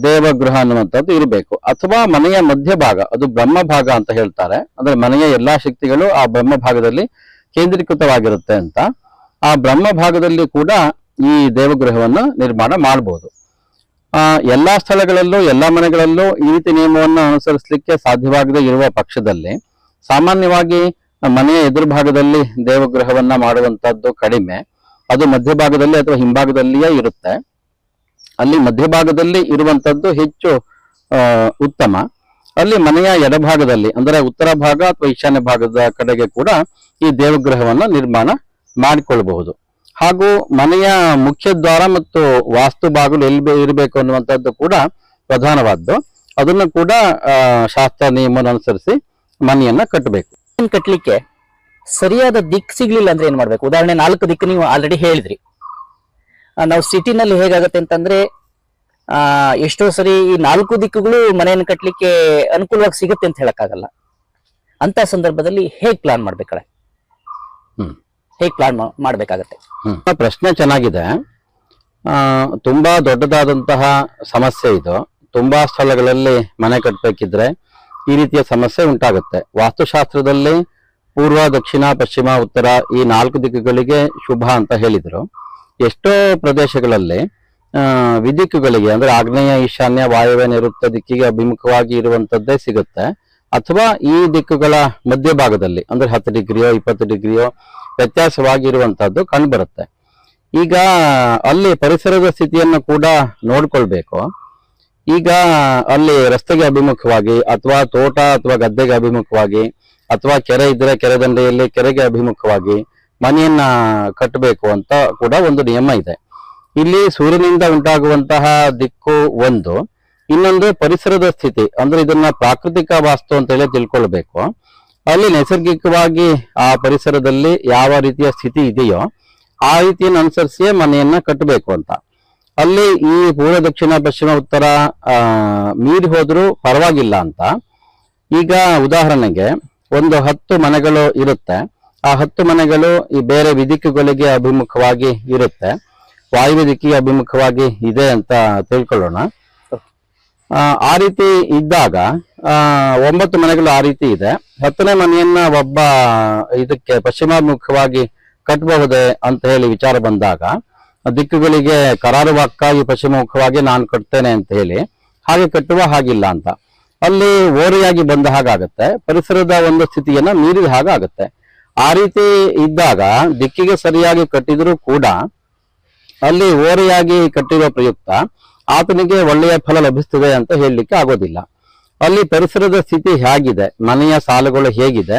ದೇವಗೃಹ ಅನ್ನುವಂಥದ್ದು ಇರಬೇಕು, ಅಥವಾ ಮನೆಯ ಮಧ್ಯಭಾಗ ಅದು ಬ್ರಹ್ಮ ಭಾಗ ಅಂತ ಹೇಳ್ತಾರೆ. ಅಂದ್ರೆ ಮನೆಯ ಎಲ್ಲಾ ಶಕ್ತಿಗಳು ಆ ಬ್ರಹ್ಮ ಭಾಗದಲ್ಲಿ ಕೇಂದ್ರೀಕೃತವಾಗಿರುತ್ತೆ ಅಂತ. ಆ ಬ್ರಹ್ಮ ಭಾಗದಲ್ಲಿ ಕೂಡ ಈ ದೇವಗೃಹವನ್ನು ನಿರ್ಮಾಣ ಮಾಡಬಹುದು. ಎಲ್ಲಾ ಸ್ಥಳಗಳಲ್ಲೂ ಎಲ್ಲಾ ಮನೆಗಳಲ್ಲೂ ಈ ರೀತಿ ನಿಯಮವನ್ನು ಅನುಸರಿಸಲಿಕ್ಕೆ ಸಾಧ್ಯವಾಗದೇ ಇರುವ ಪಕ್ಷದಲ್ಲಿ ಸಾಮಾನ್ಯವಾಗಿ ಮನೆಯ ಎದುರು ಭಾಗದಲ್ಲಿ ದೇವಗೃಹವನ್ನ ಮಾಡುವಂತದ್ದು ಕಡಿಮೆ. ಅದು ಮಧ್ಯಭಾಗದಲ್ಲಿ ಅಥವಾ ಹಿಂಭಾಗದಲ್ಲಿಯೇ ಇರುತ್ತೆ. ಅಲ್ಲಿ ಮಧ್ಯಭಾಗದಲ್ಲಿ ಇರುವಂತದ್ದು ಹೆಚ್ಚು ಉತ್ತಮ. ಅಲ್ಲಿ ಮನೆಯ ಎಡಭಾಗದಲ್ಲಿ ಅಂದ್ರೆ ಉತ್ತರ ಭಾಗ ಅಥವಾ ಈಶಾನ್ಯ ಭಾಗದ ಕಡೆಗೆ ಕೂಡ ಈ ದೇವಗೃಹವನ್ನ ನಿರ್ಮಾಣ ಮಾಡಿಕೊಳ್ಳಬಹುದು. ಹಾಗೂ ಮನೆಯ ಮುಖ್ಯ ದ್ವಾರ ಮತ್ತು ವಾಸ್ತು ಬಾಗಿಲು ಎಲ್ಲಿ ಇರಬೇಕು ಅನ್ನುವಂಥದ್ದು ಕೂಡ ಪ್ರಧಾನವಾದ್ದು. ಅದನ್ನು ಕೂಡ ಶಾಸ್ತ್ರ ನಿಯಮವನ್ನು ಅನುಸರಿಸಿ ಮನೆಯನ್ನ ಕಟ್ಟಬೇಕು. ಕಟ್ಟಲಿಕ್ಕೆ ಸರಿಯಾದ ದಿಕ್ಕು ಸಿಗ್ಲಿಲ್ಲ ಅಂದ್ರೆ ಏನ್ ಮಾಡ್ಬೇಕು? ಉದಾಹರಣೆ 4 ದಿಕ್ಕು ನೀವು ಆಲ್ರೆಡಿ ಹೇಳಿದ್ರಿ. ನಾವು ಸಿಟಿನಲ್ಲಿ ಹೇಗಾಗತ್ತೆ ಅಂತಂದ್ರೆ ಎಷ್ಟೋ ಸರಿ ಈ 4 ದಿಕ್ಕುಗಳು ಮನೆಯನ್ನು ಕಟ್ಟಲಿಕ್ಕೆ ಅನುಕೂಲವಾಗಿ ಸಿಗುತ್ತೆ ಅಂತ ಹೇಳಕ್ಕಾಗಲ್ಲ. ಅಂತ ಸಂದರ್ಭದಲ್ಲಿ ಹೇಗ್ ಪ್ಲಾನ್ ಮಾಡ್ಬೇಕಾಳೆ? ಹೇಗ್ ಪ್ಲಾನ್ ಮಾಡ್ಬೇಕಾಗತ್ತೆ? ಪ್ರಶ್ನೆ ಚೆನ್ನಾಗಿದೆ. ತುಂಬಾ ದೊಡ್ಡದಾದಂತಹ ಸಮಸ್ಯೆ ಇದು. ತುಂಬಾ ಸ್ಥಳಗಳಲ್ಲಿ ಮನೆ ಕಟ್ಟಬೇಕಿದ್ರೆ ಈ ರೀತಿಯ ಸಮಸ್ಯೆ ಉಂಟಾಗುತ್ತೆ. ವಾಸ್ತುಶಾಸ್ತ್ರದಲ್ಲಿ ಪೂರ್ವ, ದಕ್ಷಿಣ, ಪಶ್ಚಿಮ, ಉತ್ತರ ಈ 4 ದಿಕ್ಕುಗಳಿಗೆ ಶುಭ ಅಂತ ಹೇಳಿದ್ರು. ಎಷ್ಟೋ ಪ್ರದೇಶಗಳಲ್ಲಿ ವಿದಿಕ್ಕುಗಳಿಗೆ ಅಂದ್ರೆ ಆಗ್ನೇಯ, ಈಶಾನ್ಯ, ವಾಯವ್ಯ, ನೈಋತ್ಯ ದಿಕ್ಕಿಗೆ ಅಭಿಮುಖವಾಗಿ ಇರುವಂತದ್ದೇ ಸಿಗುತ್ತೆ. ಅಥವಾ ಈ ದಿಕ್ಕುಗಳ ಮಧ್ಯಭಾಗದಲ್ಲಿ ಅಂದ್ರೆ 10 ಡಿಗ್ರಿಯೋ 20 ಡಿಗ್ರಿಯೋ ವ್ಯತ್ಯಾಸವಾಗಿರುವಂತಹದ್ದು ಕಂಡುಬರುತ್ತೆ. ಈಗ ಅಲ್ಲಿ ಪರಿಸರದ ಸ್ಥಿತಿಯನ್ನು ಕೂಡ ನೋಡ್ಕೊಳ್ಬೇಕು. ಈಗ ಅಲ್ಲಿ ರಸ್ತೆಗೆ ಅಭಿಮುಖವಾಗಿ ಅಥವಾ ತೋಟ ಅಥವಾ ಗದ್ದೆಗೆ ಅಭಿಮುಖವಾಗಿ ಅಥವಾ ಕೆರೆ ಇದ್ರೆ ಕೆರೆ ದಂಡೆಯಲ್ಲಿ ಕೆರೆಗೆ ಅಭಿಮುಖವಾಗಿ ಮನೆಯನ್ನ ಕಟ್ಟಬೇಕು ಅಂತ ಕೂಡ ಒಂದು ನಿಯಮ ಇದೆ. ಇಲ್ಲಿ ಸೂರ್ಯನಿಂದ ಉಂಟಾಗುವಂತಹ ದಿಕ್ಕು ಒಂದು, ಇನ್ನೊಂದು ಪರಿಸರದ ಸ್ಥಿತಿ ಅಂದ್ರೆ ಇದನ್ನ ಪ್ರಾಕೃತಿಕ ವಾಸ್ತು ಅಂತ ಹೇಳಿ ತಿಳ್ಕೊಳ್ಬೇಕು. ಅಲ್ಲಿ ನೈಸರ್ಗಿಕವಾಗಿ ಆ ಪರಿಸರದಲ್ಲಿ ಯಾವ ರೀತಿಯ ಸ್ಥಿತಿ ಇದೆಯೋ ಆ ರೀತಿಯನ್ನು ಅನುಸರಿಸಿಯೇ ಮನೆಯನ್ನ ಕಟ್ಟಬೇಕು ಅಂತ. ಅಲ್ಲಿ ಈ ಪೂರ್ವ, ದಕ್ಷಿಣ, ಪಶ್ಚಿಮ, ಉತ್ತರ ಮೀರಿ ಹೋದ್ರೂ ಪರವಾಗಿಲ್ಲ ಅಂತ. ಈಗ ಉದಾಹರಣೆಗೆ ಒಂದು 10 ಮನೆಗಳು ಇರುತ್ತೆ. ಆ 10 ಮನೆಗಳು ಈ ಬೇರೆ ವಿದಿಕ್ಕುಗಳಿಗೆ ಅಭಿಮುಖವಾಗಿ ಇರುತ್ತೆ. ವಾಯುವ್ಯ ದಿಕ್ಕಿಗೆ ಅಭಿಮುಖವಾಗಿ ಇದೆ ಅಂತ ತಿಳ್ಕೊಳ್ಳೋಣ. ಆ ರೀತಿ ಇದ್ದಾಗ 9 ಮನೆಗಳು ಆ ರೀತಿ ಇದೆ. 10ನೇ ಮನೆಯನ್ನ ಒಬ್ಬ ಇದಕ್ಕೆ ಪಶ್ಚಿಮಾಭಿಮುಖವಾಗಿ ಕಟ್ಟಬಹುದೇ ಅಂತ ಹೇಳಿ ವಿಚಾರ ಬಂದಾಗ ದಿಕ್ಕುಗಳಿಗೆ ಕರಾರುವಾಕ್ಕಾಗಿ ಪಶ್ಚಿಮಮುಖವಾಗಿ ನಾನು ಕಟ್ತೇನೆ ಅಂತ ಹೇಳಿ ಹಾಗೆ ಕಟ್ಟುವ ಹಾಗಿಲ್ಲ ಅಂತ. ಅಲ್ಲಿ ಓರೆಯಾಗಿ ಬಂದ ಹಾಗಾಗತ್ತೆ, ಪರಿಸರದ ಒಂದು ಸ್ಥಿತಿಯನ್ನ ಮೀರಿದ ಹಾಗಾಗತ್ತೆ. ಆ ರೀತಿ ಇದ್ದಾಗ ದಿಕ್ಕಿಗೆ ಸರಿಯಾಗಿ ಕಟ್ಟಿದ್ರು ಕೂಡ ಅಲ್ಲಿ ಓರೆಯಾಗಿ ಕಟ್ಟಿರುವ ಪ್ರಯುಕ್ತ ಆತನಿಗೆ ಒಳ್ಳೆಯ ಫಲ ಲಭಿಸ್ತದೆ ಅಂತ ಹೇಳಲಿಕ್ಕೆ ಆಗೋದಿಲ್ಲ. ಅಲ್ಲಿ ಪರಿಸರದ ಸ್ಥಿತಿ ಹೇಗಿದೆ, ಮನೆಯ ಸಾಲುಗಳು ಹೇಗಿದೆ,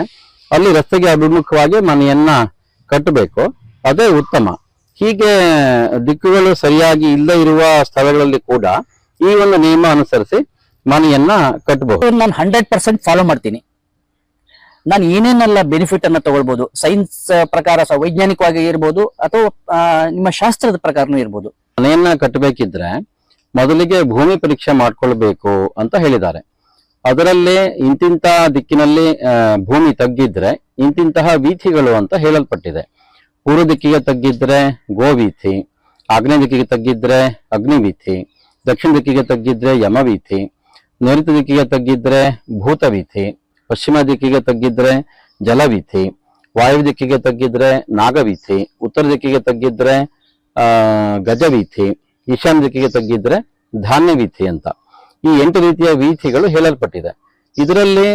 ಅಲ್ಲಿ ರಸ್ತೆಗೆ ಅಭಿಮುಖವಾಗಿ ಮನೆಯನ್ನ ಕಟ್ಟಬೇಕು, ಅದೇ ಉತ್ತಮ. ಹೀಗೆ ದಿಕ್ಕುಗಳು ಸರಿಯಾಗಿ ಇಲ್ಲದೆ ಇರುವ ಸ್ಥಳಗಳಲ್ಲಿ ಕೂಡ ಈ ಒಂದು ನಿಯಮ ಅನುಸರಿಸಿ ಮನೆಯನ್ನ ಕಟ್ಟಬಹುದು. ನಾನು 100% ಫಾಲೋ ಮಾಡ್ತೀನಿ. ನಾನು ಏನೇನೆಲ್ಲ ಬೆನಿಫಿಟ್ ಅನ್ನ ತಗೊಳ್ಬಹುದು, ಸೈನ್ಸ್ ಪ್ರಕಾರ ವೈಜ್ಞಾನಿಕವಾಗಿ ಇರ್ಬೋದು ಅಥವಾ ನಿಮ್ಮ ಶಾಸ್ತ್ರದ ಪ್ರಕಾರನೂ ಇರ್ಬೋದು. ಮನೆಯನ್ನ ಕಟ್ಟಬೇಕಿದ್ರೆ ಮೊದಲಿಗೆ ಭೂಮಿ ಪರೀಕ್ಷೆ ಮಾಡ್ಕೊಳ್ಬೇಕು ಅಂತ ಹೇಳಿದ್ದಾರೆ. ಅದರಲ್ಲೇ ಇಂತಿಂತ ದಿಕ್ಕಿನಲ್ಲಿ ಭೂಮಿ ತಗ್ಗಿದ್ರೆ ಇಂತಿಂತಹ ವೀಥಿಗಳು ಅಂತ ಹೇಳಲ್ಪಟ್ಟಿದೆ. ಪೂರ್ವ ದಿಕ್ಕಿಗೆ ತಗ್ಗಿದ್ರೆ ಗೋವೀಥಿ, ಆಗ್ನೇಯ ದಿಕ್ಕಿಗೆ ತಗ್ಗಿದ್ರೆ ಅಗ್ನಿವೀಥಿ, ದಕ್ಷಿಣ ದಿಕ್ಕಿಗೆ ತಗ್ಗಿದ್ರೆ ಯಮವೀಥಿ, ನೈಋತ್ಯ ದಿಕ್ಕಿಗೆ ತಗ್ಗಿದ್ರೆ ಭೂತವೀಥಿ, ಪಶ್ಚಿಮ ದಿಕ್ಕಿಗೆ ತಗ್ಗಿದ್ರೆ ಜಲವೀಥಿ, ವಾಯು ದಿಕ್ಕಿಗೆ ತಗ್ಗಿದ್ರೆ ನಾಗವೀಥಿ, ಉತ್ತರ ದಿಕ್ಕಿಗೆ ತಗ್ಗಿದ್ರೆ ಗಜವೀಥಿ, ಈಶಾನ್ಯ ದಿಕ್ಕಿಗೆ ತಗ್ಗಿದ್ರೆ ಧಾನ್ಯವೀಥಿ ಅಂತ ಈ 8 ರೀತಿಯ ವೀಥಿಗಳು ಹೇಳಲ್ಪಟ್ಟಿದೆ. ಇದರಲ್ಲಿ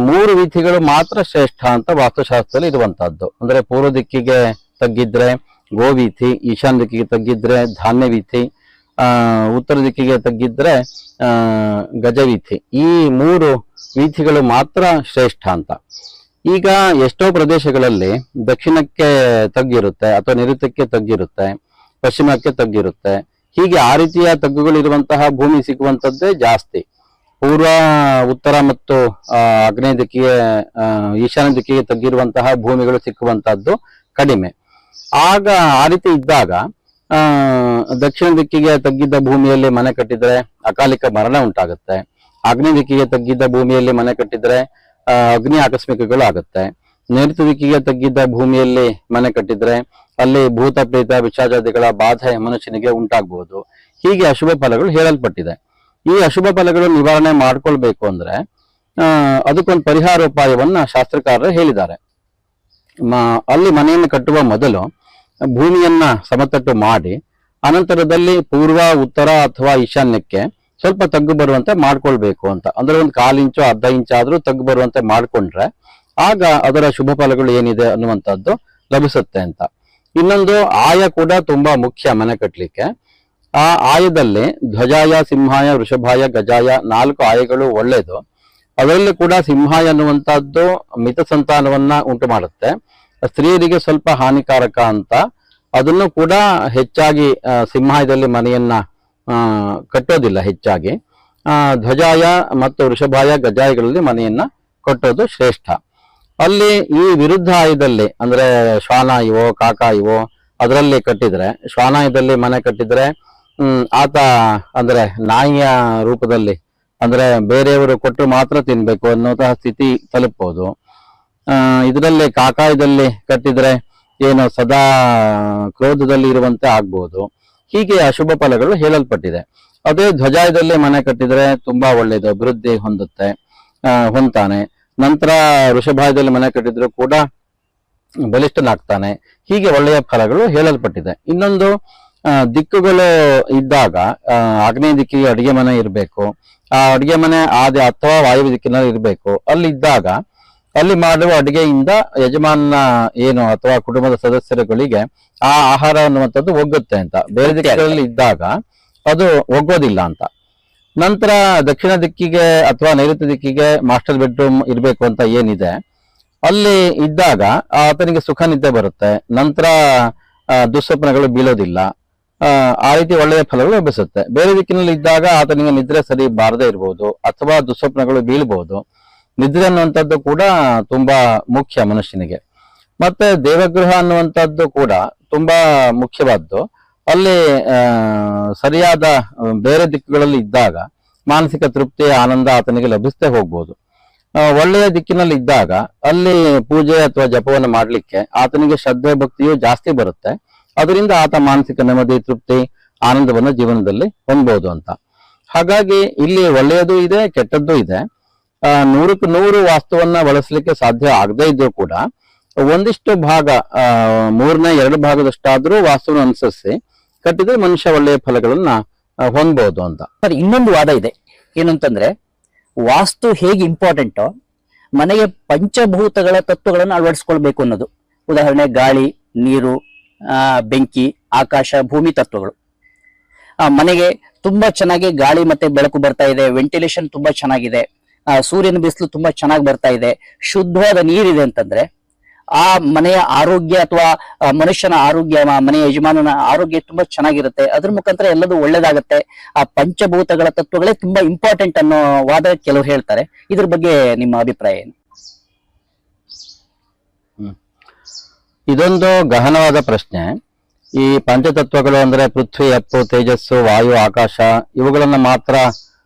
3 ವೀಥಿಗಳು ಮಾತ್ರ ಶ್ರೇಷ್ಠ ಅಂತ ವಾಸ್ತುಶಾಸ್ತ್ರದಲ್ಲಿ ಇರುವಂತಹದ್ದು. ಅಂದ್ರೆ ಪೂರ್ವ ದಿಕ್ಕಿಗೆ ತಗ್ಗಿದ್ರೆ ಗೋವೀಥಿ, ಈಶಾನ್ಯ ದಿಕ್ಕಿಗೆ ತಗ್ಗಿದ್ರೆ ಧಾನ್ಯವೀಥಿ, ಉತ್ತರ ದಿಕ್ಕಿಗೆ ತಗ್ಗಿದ್ರೆ ಗಜವೀಥಿ. ಈ 3 ವೀಥಿಗಳು ಮಾತ್ರ ಶ್ರೇಷ್ಠ ಅಂತ. ಈಗ ಎಷ್ಟೋ ಪ್ರದೇಶಗಳಲ್ಲಿ ದಕ್ಷಿಣಕ್ಕೆ ತಗ್ಗಿರುತ್ತೆ ಅಥವಾ ನೈಋತ್ಯಕ್ಕೆ ತಗ್ಗಿರುತ್ತೆ, ಪಶ್ಚಿಮಕ್ಕೆ ತಗ್ಗಿರುತ್ತೆ. ಹೀಗೆ ಆ ರೀತಿಯ ತಗ್ಗುಗಳಿರುವಂತಹ ಭೂಮಿ ಸಿಗುವಂತದ್ದೇ ಜಾಸ್ತಿ. ಪೂರ್ವ, ಉತ್ತರ ಮತ್ತು ಆಗ್ನೇಯ ದಿಕ್ಕಿಗೆ, ಈಶಾನ್ಯ ದಿಕ್ಕಿಗೆ ತಗ್ಗಿರುವಂತಹ ಭೂಮಿಗಳು ಸಿಕ್ಕುವಂತಹದ್ದು ಕಡಿಮೆ. ಆಗ ಆ ರೀತಿ ಇದ್ದಾಗ ದಕ್ಷಿಣ ದಿಕ್ಕಿಗೆ ತಗ್ಗಿದ್ದ ಭೂಮಿಯಲ್ಲಿ ಮನೆ ಕಟ್ಟಿದ್ರೆ ಅಕಾಲಿಕ ಮರಣ ಉಂಟಾಗುತ್ತೆ. ಆಗ್ನೇಯ ದಿಕ್ಕಿಗೆ ತಗ್ಗಿದ್ದ ಭೂಮಿಯಲ್ಲಿ ಮನೆ ಕಟ್ಟಿದ್ರೆ ಅಗ್ನಿ ಆಕಸ್ಮಿಕಗಳು ಆಗುತ್ತೆ. ನೈಋತ್ಯ ದಿಕ್ಕಿಗೆ ತಗ್ಗಿದ್ದ ಭೂಮಿಯಲ್ಲಿ ಮನೆ ಕಟ್ಟಿದ್ರೆ ಅಲ್ಲಿ ಭೂತ ಪ್ರೇತ ವಿಷಾಜಾದಿಗಳ ಬಾಧೆ ಮನುಷ್ಯನಿಗೆ ಉಂಟಾಗಬಹುದು. ಹೀಗೆ ಅಶುಭ ಫಲಗಳು ಹೇಳಲ್ಪಟ್ಟಿದೆ. ಈ ಅಶುಭ ಫಲಗಳು ನಿವಾರಣೆ ಮಾಡ್ಕೊಳ್ಬೇಕು ಅಂದ್ರೆ ಅದಕ್ಕೊಂದು ಪರಿಹಾರೋಪಾಯವನ್ನ ಶಾಸ್ತ್ರಕಾರರು ಹೇಳಿದ್ದಾರೆ. ಅಲ್ಲಿ ಮನೆಯನ್ನು ಕಟ್ಟುವ ಮೊದಲು ಭೂಮಿಯನ್ನ ಸಮತಟ್ಟು ಮಾಡಿ ಅನಂತರದಲ್ಲಿ ಪೂರ್ವ, ಉತ್ತರ ಅಥವಾ ಈಶಾನ್ಯಕ್ಕೆ ಸ್ವಲ್ಪ ತಗ್ಗು ಬರುವಂತೆ ಮಾಡ್ಕೊಳ್ಬೇಕು ಅಂತ. ಅಂದ್ರೆ ಒಂದು 1/4 ಇಂಚು, ಅರ್ಧ ಇಂಚಾದ್ರೂ ತಗ್ಗು ಬರುವಂತೆ ಮಾಡ್ಕೊಂಡ್ರೆ ಆಗ ಅದರ ಶುಭ ಫಲಗಳು ಏನಿದೆ ಅನ್ನುವಂಥದ್ದು ಲಭಿಸುತ್ತೆ ಅಂತ. ಇನ್ನೊಂದು ಆಯ ಕೂಡ ತುಂಬಾ ಮುಖ್ಯ ಮನೆ ಕಟ್ಟಲಿಕ್ಕೆ. ಆ ಆಯದಲ್ಲಿ ಧ್ವಜಾಯ, ಸಿಂಹಾಯ, ವೃಷಭಾಯ, ಗಜಾಯ 4 ಆಯಗಳು ಒಳ್ಳೇದು. ಅದರಲ್ಲಿ ಕೂಡ ಸಿಂಹಾಯ ಅನ್ನುವಂಥದ್ದು ಮಿತ ಸಂತಾನವನ್ನ ಉಂಟು ಮಾಡುತ್ತೆ. ಸ್ತ್ರೀಯರಿಗೆ ಸ್ವಲ್ಪ ಹಾನಿಕಾರಕ ಅಂತ ಅದನ್ನು ಕೂಡ ಹೆಚ್ಚಾಗಿ ಸಿಂಹಾಯದಲ್ಲಿ ಮನೆಯನ್ನ ಕಟ್ಟೋದಿಲ್ಲ ಹೆಚ್ಚಾಗಿ. ಧ್ವಜಾಯ ಮತ್ತು ವೃಷಭಾಯ, ಗಜಾಯಗಳಲ್ಲಿ ಮನೆಯನ್ನ ಕಟ್ಟೋದು ಶ್ರೇಷ್ಠ. ಅಲ್ಲಿ ಈ ವಿರುದ್ಧ ಆಯದಲ್ಲಿ ಅಂದ್ರೆ ಶ್ವಾನಾಯವೋ ಕಾಕಾಯವೋ ಅದರಲ್ಲಿ ಕಟ್ಟಿದ್ರೆ, ಶ್ವಾನಾಯದಲ್ಲಿ ಮನೆ ಕಟ್ಟಿದ್ರೆ ಆತ ಅಂದ್ರೆ ನಾಯಿಯ ರೂಪದಲ್ಲಿ, ಅಂದ್ರೆ ಬೇರೆಯವರು ಕೊಟ್ಟು ಮಾತ್ರ ತಿನ್ಬೇಕು ಅನ್ನೋಂತಹ ಸ್ಥಿತಿ ತಲುಪಬಹುದು. ಇದರಲ್ಲಿ ಕಾಕಾಯದಲ್ಲಿ ಕಟ್ಟಿದ್ರೆ ಏನು ಸದಾ ಕ್ರೋಧದಲ್ಲಿ ಇರುವಂತೆ ಆಗ್ಬಹುದು. ಹೀಗೆ ಅಶುಭ ಫಲಗಳು ಹೇಳಲ್ಪಟ್ಟಿದೆ. ಅದೇ ಧ್ವಜಾಯದಲ್ಲಿ ಮನೆ ಕಟ್ಟಿದ್ರೆ ತುಂಬಾ ಒಳ್ಳೇದು, ಅಭಿವೃದ್ಧಿ ಹೊಂದ್ತಾನೆ. ನಂತರ ವೃಷಭಾಯದಲ್ಲಿ ಮನೆ ಕಟ್ಟಿದ್ರು ಕೂಡ ಬಲಿಷ್ಠನಾಗ್ತಾನೆ. ಹೀಗೆ ಒಳ್ಳೆಯ ಫಲಗಳು ಹೇಳಲ್ಪಟ್ಟಿದೆ. ಇನ್ನೊಂದು ದಿಕ್ಕುಗಳು ಇದ್ದಾಗ ಆಗ್ನೇಯ ದಿಕ್ಕಿಗೆ ಅಡಿಗೆ ಮನೆ ಇರಬೇಕು. ಆ ಅಡಿಗೆ ಮನೆ ಅಥವಾ ವಾಯು ದಿಕ್ಕಿನಲ್ಲಿ ಇರಬೇಕು. ಅಲ್ಲಿದ್ದಾಗ ಅಲ್ಲಿ ಮಾಡುವ ಅಡಿಗೆಯಿಂದ ಯಜಮಾನ ಏನು ಅಥವಾ ಕುಟುಂಬದ ಸದಸ್ಯರುಗಳಿಗೆ ಆ ಆಹಾರ ಅನ್ನುವಂಥದ್ದು ಒಗ್ಗುತ್ತೆ ಅಂತ. ಬೇರೆ ದಿಕ್ಕುಗಳಲ್ಲಿ ಇದ್ದಾಗ ಅದು ಒಗ್ಗೋದಿಲ್ಲ ಅಂತ. ನಂತರ ದಕ್ಷಿಣ ದಿಕ್ಕಿಗೆ ಅಥವಾ ನೈಋತ್ಯ ದಿಕ್ಕಿಗೆ ಮಾಸ್ಟರ್ ಬೆಡ್ರೂಮ್ ಇರಬೇಕು ಅಂತ ಏನಿದೆ, ಅಲ್ಲಿ ಇದ್ದಾಗ ಆತನಿಗೆ ಸುಖ ನಿದ್ದೆ ಬರುತ್ತೆ. ನಂತರ ದುಸ್ವಪ್ನಗಳು ಬೀಳೋದಿಲ್ಲ. ಆ ರೀತಿ ಒಳ್ಳೆಯ ಫಲಗಳು ಲಭಿಸುತ್ತೆ. ಬೇರೆ ದಿಕ್ಕಿನಲ್ಲಿ ಇದ್ದಾಗ ಆತನಿಗೆ ನಿದ್ರೆ ಸರಿ ಬಾರದೇ ಇರಬಹುದು ಅಥವಾ ದುಸ್ವಪ್ನಗಳು ಬೀಳ್ಬಹುದು. ನಿದ್ರೆ ಅನ್ನುವಂಥದ್ದು ಕೂಡ ತುಂಬಾ ಮುಖ್ಯ ಮನುಷ್ಯನಿಗೆ. ಮತ್ತೆ ದೇವಗೃಹ ಅನ್ನುವಂಥದ್ದು ಕೂಡ ತುಂಬಾ ಮುಖ್ಯವಾದ್ದು. ಅಲ್ಲಿ ಸರಿಯಾದ ಬೇರೆ ದಿಕ್ಕುಗಳಲ್ಲಿ ಇದ್ದಾಗ ಮಾನಸಿಕ ತೃಪ್ತಿ, ಆನಂದ ಆತನಿಗೆ ಲಭಿಸ್ತೇ ಹೋಗ್ಬೋದು. ಒಳ್ಳೆಯ ದಿಕ್ಕಿನಲ್ಲಿ ಇದ್ದಾಗ ಅಲ್ಲಿ ಪೂಜೆ ಅಥವಾ ಜಪವನ್ನು ಮಾಡ್ಲಿಕ್ಕೆ ಆತನಿಗೆ ಶ್ರದ್ಧೆ ಭಕ್ತಿಯು ಜಾಸ್ತಿ ಬರುತ್ತೆ. ಅದರಿಂದ ಆತ ಮಾನಸಿಕ ನೆಮ್ಮದಿ, ತೃಪ್ತಿ, ಆನಂದವನ್ನು ಜೀವನದಲ್ಲಿ ಹೊಂದಬಹುದು ಅಂತ. ಹಾಗಾಗಿ ಇಲ್ಲಿ ಒಳ್ಳೆಯದು ಇದೆ, ಕೆಟ್ಟದ್ದು ಇದೆ. 100ಕ್ಕೆ 100 ವಾಸ್ತುವನ್ನ ಬಳಸಲಿಕ್ಕೆ ಸಾಧ್ಯ ಆಗದೇ ಇದ್ರೂ ಕೂಡ ಒಂದಿಷ್ಟು ಭಾಗ, 2/3 ಭಾಗದಷ್ಟಾದ್ರೂ ವಾಸ್ತುವನ್ನು ಅನುಸರಿಸಿ ಕಟ್ಟಿದ್ರೆ ಮನುಷ್ಯ ಒಳ್ಳೆಯ ಫಲಗಳನ್ನ ಹೊಂದಬಹುದು ಅಂತ. ಇನ್ನೊಂದು ವಾದ ಇದೆ. ಏನಂತಂದ್ರೆ, ವಾಸ್ತು ಹೇಗೆ ಇಂಪಾರ್ಟೆಂಟೋ ಮನೆಗೆ ಪಂಚಭೂತಗಳ ತತ್ವಗಳನ್ನು ಅಳವಡಿಸ್ಕೊಳ್ಬೇಕು ಅನ್ನೋದು. ಉದಾಹರಣೆ ಗಾಳಿ, ನೀರು, ಬೆಂಕಿ, ಆಕಾಶ, ಭೂಮಿ ತತ್ವಗಳು. ಮನೆಗೆ ತುಂಬಾ ಚೆನ್ನಾಗಿ ಗಾಳಿ ಮತ್ತೆ ಬೆಳಕು ಬರ್ತಾ ಇದೆ, ವೆಂಟಿಲೇಷನ್ ತುಂಬಾ ಚೆನ್ನಾಗಿದೆ, ಸೂರ್ಯನ ಬಿಸಿಲು ತುಂಬಾ ಚೆನ್ನಾಗಿ ಬರ್ತಾ ಇದೆ, ಶುದ್ಧವಾದ ನೀರಿದೆ ಅಂತಂದ್ರೆ ಆ ಮನೆಯ ಆರೋಗ್ಯ ಅಥವಾ ಮನುಷ್ಯನ ಆರೋಗ್ಯ, ಮನೆಯ ಯಜಮಾನನ ಆರೋಗ್ಯ ತುಂಬಾ ಚೆನ್ನಾಗಿರುತ್ತೆ. ಅದ್ರ ಮುಖಾಂತರ ಎಲ್ಲದೂ ಒಳ್ಳೇದಾಗತ್ತೆ. ಆ ಪಂಚಭೂತಗಳ ತತ್ವಗಳೇ ತುಂಬಾ ಇಂಪಾರ್ಟೆಂಟ್ ಅನ್ನೋ ವಾದ ಕೆಲವರು ಹೇಳ್ತಾರೆ. ಇದ್ರ ಬಗ್ಗೆ ನಿಮ್ಮ ಅಭಿಪ್ರಾಯ ಏನು? ಇದೊಂದು ಗಹನವಾದ ಪ್ರಶ್ನೆ. ಈ ಪಂಚತತ್ವಗಳು ಅಂದ್ರೆ ಪೃಥ್ವಿ, ಅಪ್ಪು, ತೇಜಸ್ಸು, ವಾಯು, ಆಕಾಶ ಇವುಗಳನ್ನ ಮಾತ್ರ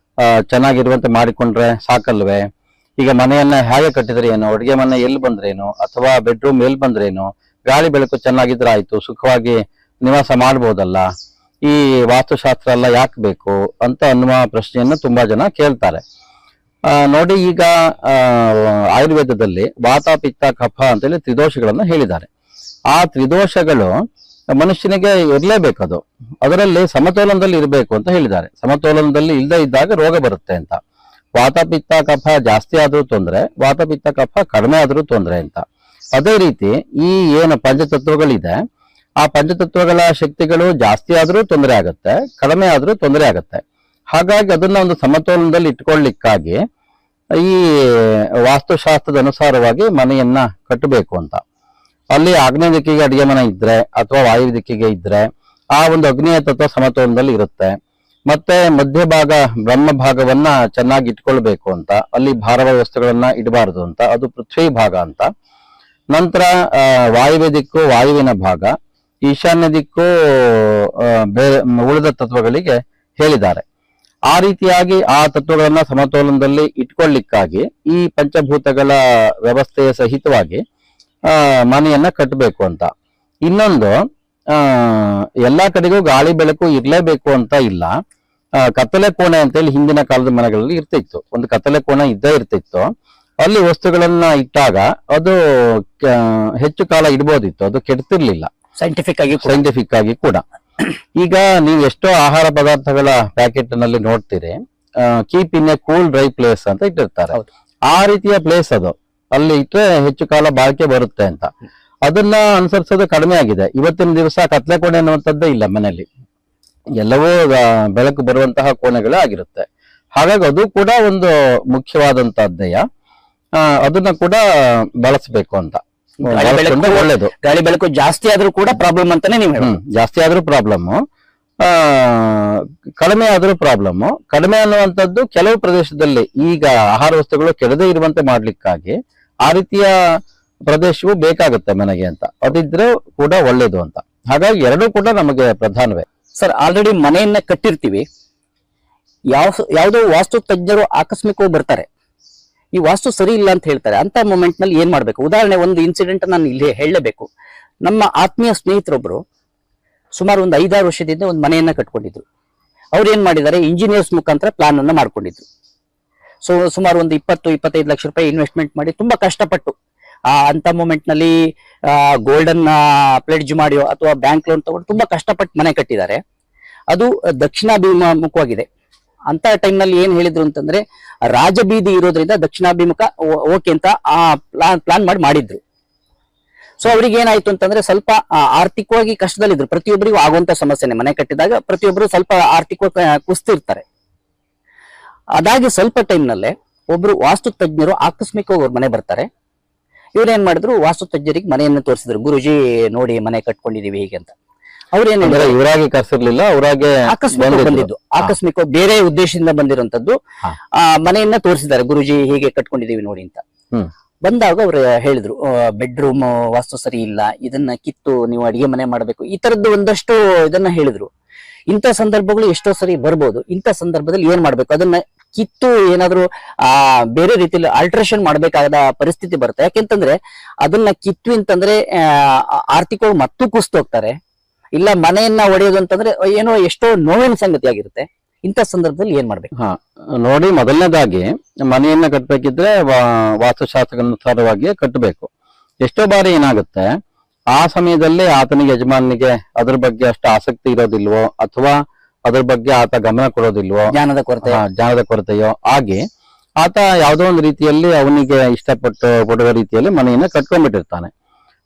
ಚೆನ್ನಾಗಿರುವಂತೆ ಮಾಡಿಕೊಂಡ್ರೆ ಸಾಕಲ್ವೇ? ಈಗ ಮನೆಯನ್ನ ಹೇಗೆ ಕಟ್ಟಿದ್ರೆ ಏನು, ಅಡುಗೆ ಮನೆ ಎಲ್ಲಿ ಬಂದ್ರೇನು, ಅಥವಾ ಬೆಡ್ರೂಮ್ ಎಲ್ಲಿ ಬಂದ್ರೇನು, ಗಾಳಿ ಬೆಳಕು ಚೆನ್ನಾಗಿದ್ರೆ ಆಯ್ತು, ಸುಖವಾಗಿ ನಿವಾಸ ಮಾಡ್ಬೋದಲ್ಲ, ಈ ವಾಸ್ತುಶಾಸ್ತ್ರ ಎಲ್ಲ ಯಾಕೆ ಬೇಕು ಅಂತ ಅನ್ನುವ ಪ್ರಶ್ನೆಯನ್ನು ತುಂಬಾ ಜನ ಕೇಳ್ತಾರೆ. ನೋಡಿ, ಈಗ ಆಯುರ್ವೇದದಲ್ಲಿ ವಾತ, ಪಿತ್ತ, ಕಫ ಅಂತೇಳಿ ತ್ರಿದೋಷಗಳನ್ನ ಹೇಳಿದ್ದಾರೆ. ಆ ತ್ರಿದೋಷಗಳು ಮನುಷ್ಯನಿಗೆ ಇರಲೇಬೇಕದು, ಅದರಲ್ಲಿ ಸಮತೋಲನದಲ್ಲಿ ಇರಬೇಕು ಅಂತ ಹೇಳಿದ್ದಾರೆ. ಸಮತೋಲನದಲ್ಲಿ ಇಲ್ಲದೆ ಇದ್ದಾಗ ರೋಗ ಬರುತ್ತೆ ಅಂತ. ವಾತ, ಪಿತ್ತ, ಕಫ ಜಾಸ್ತಿ ಆದ್ರೂ ತೊಂದ್ರೆ, ವಾತ, ಪಿತ್ತ, ಕಫ ಕಡಿಮೆ ಆದ್ರೂ ತೊಂದ್ರೆ ಅಂತ. ಅದೇ ರೀತಿ ಈ ಏನು ಪಂಚತತ್ವಗಳಿದೆ, ಆ ಪಂಚತತ್ವಗಳ ಶಕ್ತಿಗಳು ಜಾಸ್ತಿ ಆದ್ರೂ ತೊಂದರೆ ಆಗುತ್ತೆ, ಕಡಿಮೆ ಆದ್ರೂ ತೊಂದರೆ ಆಗುತ್ತೆ. ಹಾಗಾಗಿ ಅದನ್ನ ಒಂದು ಸಮತೋಲನದಲ್ಲಿ ಇಟ್ಕೊಳ್ಳಿಕ್ಕಾಗಿ ಈ ವಾಸ್ತುಶಾಸ್ತ್ರದ ಅನುಸಾರವಾಗಿ ಮನೆಯನ್ನ ಕಟ್ಟಬೇಕು ಅಂತ. ಅಲ್ಲಿ ಆಗ್ನೇಯ ದಿಕ್ಕಿಗೆ ಅಡಿಗೆ ಮನೆ ಇದ್ರೆ ಅಥವಾ ವಾಯು ದಿಕ್ಕಿಗೆ ಇದ್ರೆ ಆ ಒಂದು ಅಗ್ನೇಯ ತತ್ವ ಸಮತೋಲನದಲ್ಲಿ ಇರುತ್ತೆ. ಮತ್ತೆ ಮಧ್ಯಭಾಗ ಬ್ರಹ್ಮ ಭಾಗವನ್ನ ಚೆನ್ನಾಗಿ ಇಟ್ಕೊಳ್ಬೇಕು ಅಂತ, ಅಲ್ಲಿ ಭಾರವಾದ ವಸ್ತುಗಳನ್ನ ಇಡಬಾರದು ಅಂತ, ಅದು ಪೃಥ್ವಿ ಭಾಗ ಅಂತ. ನಂತರ ವಾಯುವ್ಯ ದಿಕ್ಕು ವಾಯುವಿನ ಭಾಗ, ಈಶಾನ್ಯ ದಿಕ್ಕು ಬೇರೆ ಉಳಿದ ತತ್ವಗಳಿಗೆ ಹೇಳಿದ್ದಾರೆ. ಆ ರೀತಿಯಾಗಿ ಆ ತತ್ವಗಳನ್ನ ಸಮತೋಲನದಲ್ಲಿ ಇಟ್ಕೊಳ್ಳಿಕ್ಕಾಗಿ ಈ ಪಂಚಭೂತಗಳ ವ್ಯವಸ್ಥೆಯ ಸಹಿತವಾಗಿ ಮನೆಯನ್ನ ಕಟ್ಟಬೇಕು ಅಂತ. ಇನ್ನೊಂದು, ಎಲ್ಲಾ ಕಡೆಗೂ ಗಾಳಿ ಬೆಳಕು ಇರ್ಲೇಬೇಕು ಅಂತ ಇಲ್ಲ. ಕತ್ತಲೆ ಕೋಣೆ ಅಂತೇಳಿ ಹಿಂದಿನ ಕಾಲದ ಮನೆಗಳಲ್ಲಿ ಇರ್ತಿತ್ತು, ಒಂದು ಕತ್ತಲೆ ಕೋಣೆ ಇದ್ದೇ ಇರ್ತಿತ್ತು. ಅಲ್ಲಿ ವಸ್ತುಗಳನ್ನ ಇಟ್ಟಾಗ ಅದು ಹೆಚ್ಚು ಕಾಲ ಇಡ್ಬೋದಿತ್ತು, ಅದು ಕೆಡ್ತಿರ್ಲಿಲ್ಲ ಸೈಂಟಿಫಿಕ್ ಆಗಿ ಕೂಡ. ಈಗ ನೀವು ಎಷ್ಟೋ ಆಹಾರ ಪದಾರ್ಥಗಳ ಪ್ಯಾಕೆಟ್ ನಲ್ಲಿ ನೋಡ್ತೀರಿ, keep in a cool dry place ಅಂತ ಇಟ್ಟಿರ್ತಾರೆ. ಆ ರೀತಿಯ ಪ್ಲೇಸ್ ಅದು, ಅಲ್ಲಿ ಇಟ್ಟರೆ ಹೆಚ್ಚು ಕಾಲ ಬಾಳಿಕೆ ಬರುತ್ತೆ ಅಂತ. ಅದನ್ನ ಅನುಸರಿಸೋದು ಕಡಿಮೆ ಆಗಿದೆ. ಇವತ್ತಿನ ದಿವಸ ಕತ್ಲೆ ಕೋಣೆ ಅನ್ನುವಂಥದ್ದೇ ಇಲ್ಲ ಮನೆಯಲ್ಲಿ, ಎಲ್ಲವೂ ಬೆಳಕು ಬರುವಂತಹ ಕೋಣೆಗಳೇ ಆಗಿರುತ್ತೆ. ಹಾಗಾಗಿ ಅದು ಕೂಡ ಒಂದು ಮುಖ್ಯವಾದಂತಹದ್ದೆಯ, ಅದನ್ನ ಕೂಡ ಬಳಸಬೇಕು ಅಂತ. ಒಳ್ಳೇದು. ಗಾಳಿ ಬೆಳಕು ಜಾಸ್ತಿ ಆದ್ರೂ ಕೂಡ ಪ್ರಾಬ್ಲಮ್ ಅಂತಾನೆ ನೀವು ಜಾಸ್ತಿ ಆದ್ರೂ ಪ್ರಾಬ್ಲಮ್, ಕಡಿಮೆ ಆದ್ರೂ ಪ್ರಾಬ್ಲಮ್. ಕಡಿಮೆ ಅನ್ನುವಂಥದ್ದು ಕೆಲವು ಪ್ರದೇಶದಲ್ಲಿ ಈಗ ಆಹಾರ ವಸ್ತುಗಳು ಕೆಡದೆ ಇರುವಂತೆ ಮಾಡ್ಲಿಕ್ಕಾಗಿ ಆ ರೀತಿಯ ಪ್ರದೇಶವು ಬೇಕಾಗುತ್ತೆ ಮನೆಗೆ ಅಂತ, ಅದಿದ್ರೆ ಕೂಡ ಒಳ್ಳೇದು ಅಂತ. ಹಾಗಾಗಿ ಎರಡೂ ಕೂಡ ನಮಗೆ ಪ್ರಧಾನವೇ. ಸರ್, ಆಲ್ರೆಡಿ ಮನೆಯನ್ನ ಕಟ್ಟಿರ್ತೀವಿ, ಯಾವುದೋ ವಾಸ್ತು ತಜ್ಞರು ಆಕಸ್ಮಿಕವಾಗಿ ಬರ್ತಾರೆ, ಈ ವಾಸ್ತು ಸರಿ ಇಲ್ಲ ಅಂತ ಹೇಳ್ತಾರೆ. ಅಂತ ಮೂಮೆಂಟ್ ನಲ್ಲಿ ಏನ್ ಮಾಡ್ಬೇಕು? ಉದಾಹರಣೆ, ಒಂದು ಇನ್ಸಿಡೆಂಟ್ ನಾನು ಇಲ್ಲಿ ಹೇಳಲೇಬೇಕು. ನಮ್ಮ ಆತ್ಮೀಯ ಸ್ನೇಹಿತರೊಬ್ರು ಸುಮಾರು ಒಂದು 5-6 ವರ್ಷದಿಂದ ಒಂದು ಮನೆಯನ್ನ ಕಟ್ಕೊಂಡಿದ್ರು. ಅವ್ರು ಏನ್ ಮಾಡಿದ್ದಾರೆ, ಇಂಜಿನಿಯರ್ಸ್ ಮುಖಾಂತರ ಪ್ಲಾನ್ ಅನ್ನ ಮಾಡ್ಕೊಂಡಿದ್ರು. ಸೊ ಸುಮಾರು ಒಂದು 20-25 ಲಕ್ಷ ರೂಪಾಯಿ ಇನ್ವೆಸ್ಟ್ಮೆಂಟ್ ಮಾಡಿ ತುಂಬಾ ಕಷ್ಟಪಟ್ಟು ಅಂತ ಮೂಮೆಂಟ್ ನಲ್ಲಿ ಗೋಲ್ಡನ್ ಪ್ಲೆಡ್ಜ್ ಮಾಡಿಯೋ ಅಥವಾ ಬ್ಯಾಂಕ್ ಲೋನ್ ತಗೊಂಡು ತುಂಬಾ ಕಷ್ಟಪಟ್ಟು ಮನೆ ಕಟ್ಟಿದ್ದಾರೆ. ಅದು ದಕ್ಷಿಣಾಭಿಮುಖವಾಗಿದೆ. ಅಂತ ಟೈಮ್ ನಲ್ಲಿ ಏನ್ ಹೇಳಿದ್ರು ಅಂತಂದ್ರೆ, ರಾಜಬೀದಿ ಇರೋದ್ರಿಂದ ದಕ್ಷಿಣಾಭಿಮುಖ ಓಕೆ ಅಂತ ಆ ಪ್ಲಾನ್ ಮಾಡಿದ್ರು. ಸೊ ಅವ್ರಿಗೆ ಏನಾಯ್ತು ಅಂತಂದ್ರೆ, ಸ್ವಲ್ಪ ಆರ್ಥಿಕವಾಗಿ ಕಷ್ಟದಲ್ಲಿದ್ರು. ಪ್ರತಿಯೊಬ್ಬರಿಗೂ ಆಗುವಂತ ಸಮಸ್ಯೆನೆ, ಮನೆ ಕಟ್ಟಿದಾಗ ಪ್ರತಿಯೊಬ್ಬರು ಸ್ವಲ್ಪ ಆರ್ಥಿಕವಾಗಿ ಕುಸ್ತಿರ್ತಾರೆ. ಅದಾಗಿ ಸ್ವಲ್ಪ ಟೈಮ್ ನಲ್ಲೇ ಒಬ್ರು ವಾಸ್ತು ತಜ್ಞರು ಆಕಸ್ಮಿಕವಾಗಿ ಅವ್ರ ಮನೆ ಬರ್ತಾರೆ. ಇವ್ರೇನ್ ಮಾಡಿದ್ರು, ವಾಸ್ತು ತಜ್ಞರಿಗೆ ಮನೆಯನ್ನು ತೋರಿಸಿದ್ರು. ಗುರುಜಿ ನೋಡಿ, ಮನೆ ಕಟ್ಕೊಂಡಿದೀವಿ ಹೀಗೆ ಅಂತ. ಅವ್ರೇನಂದ್ರೆ, ಇವರಾಗಿ ಕರ್ಸಿರ್ಲಿಲ್ಲ, ಅವರಾಗೆ ಆಕಸ್ಮಿಕ ಬಂದಿದ್ದು, ಆಕಸ್ಮಿಕ ಬೇರೆ ಉದ್ದೇಶದಿಂದ ಬಂದಿರುವಂತದ್ದು. ಮನೆಯನ್ನ ತೋರಿಸಿದ್ದಾರೆ, ಗುರುಜಿ ಹೀಗೆ ಕಟ್ಕೊಂಡಿದೀವಿ ನೋಡಿ ಅಂತ. ಬಂದಾಗ ಅವ್ರು ಹೇಳಿದ್ರು, ಬೆಡ್ರೂಮ್ ವಾಸ್ತು ಸರಿ ಇಲ್ಲ, ಇದನ್ನ ಕಿತ್ತು ನೀವು ಅಡಿಗೆ ಮನೆ ಮಾಡಬೇಕು, ಈ ತರದ್ದು ಒಂದಷ್ಟು ಇದನ್ನ ಹೇಳಿದ್ರು. ಇಂಥ ಸಂದರ್ಭಗಳು ಎಷ್ಟೋ ಸರಿ ಬರ್ಬೋದು. ಇಂಥ ಸಂದರ್ಭದಲ್ಲಿ ಏನ್ ಮಾಡ್ಬೇಕು, ಅದನ್ನ ಕಿತ್ತು ಏನಾದ್ರು ಬೇರೆ ರೀತಿಯಲ್ಲಿ ಆಲ್ಟ್ರೇಷನ್ ಮಾಡ್ಬೇಕಾದ ಪರಿಸ್ಥಿತಿ ಬರುತ್ತೆ. ಯಾಕೆಂತಂದ್ರೆ ಅದನ್ನ ಕಿತ್ತು ಅಂತಂದ್ರೆ ಆರ್ಥಿಕವಾಗಿ ಮತ್ತೂ ಕುಸ್ತೋಗ್ತಾರೆ. ಇಲ್ಲ ಮನೆಯನ್ನ ಒಡೆಯೋದು ಅಂತಂದ್ರೆ ಏನೋ ಎಷ್ಟೋ ನೋವಿನ ಸಂಗತಿ ಆಗಿರುತ್ತೆ. ಇಂಥ ಸಂದರ್ಭದಲ್ಲಿ ಏನ್ ಮಾಡ್ಬೇಕು? ನೋಡಿ, ಮೊದಲನೇದಾಗಿ ಮನೆಯನ್ನ ಕಟ್ಟಬೇಕಿದ್ರೆ ವಾಸ್ತುಶಾಸ್ತ್ರಕ್ಕನುಸಾರವಾಗಿ ಕಟ್ಟಬೇಕು. ಎಷ್ಟೋ ಬಾರಿ ಏನಾಗುತ್ತೆ, ಆ ಸಮಯದಲ್ಲಿ ಆತನಿಗೆ, ಯಜಮಾನಿಗೆ ಅದ್ರ ಬಗ್ಗೆ ಅಷ್ಟು ಆಸಕ್ತಿ ಇರೋದಿಲ್ವೋ, ಅಥವಾ ಅದ್ರ ಬಗ್ಗೆ ಆತ ಗಮನ ಕೊಡೋದಿಲ್ವೋ, ಜ್ಞಾನದ ಕೊರತೆಯೋ ಆಗಿ ಆತ ಯಾವುದೋ ಒಂದು ರೀತಿಯಲ್ಲಿ ಅವನಿಗೆ ಇಷ್ಟಪಟ್ಟು ಕೊಡುವ ರೀತಿಯಲ್ಲಿ ಮನೆಯನ್ನ ಕಟ್ಕೊಂಡ್ಬಿಟ್ಟಿರ್ತಾನೆ.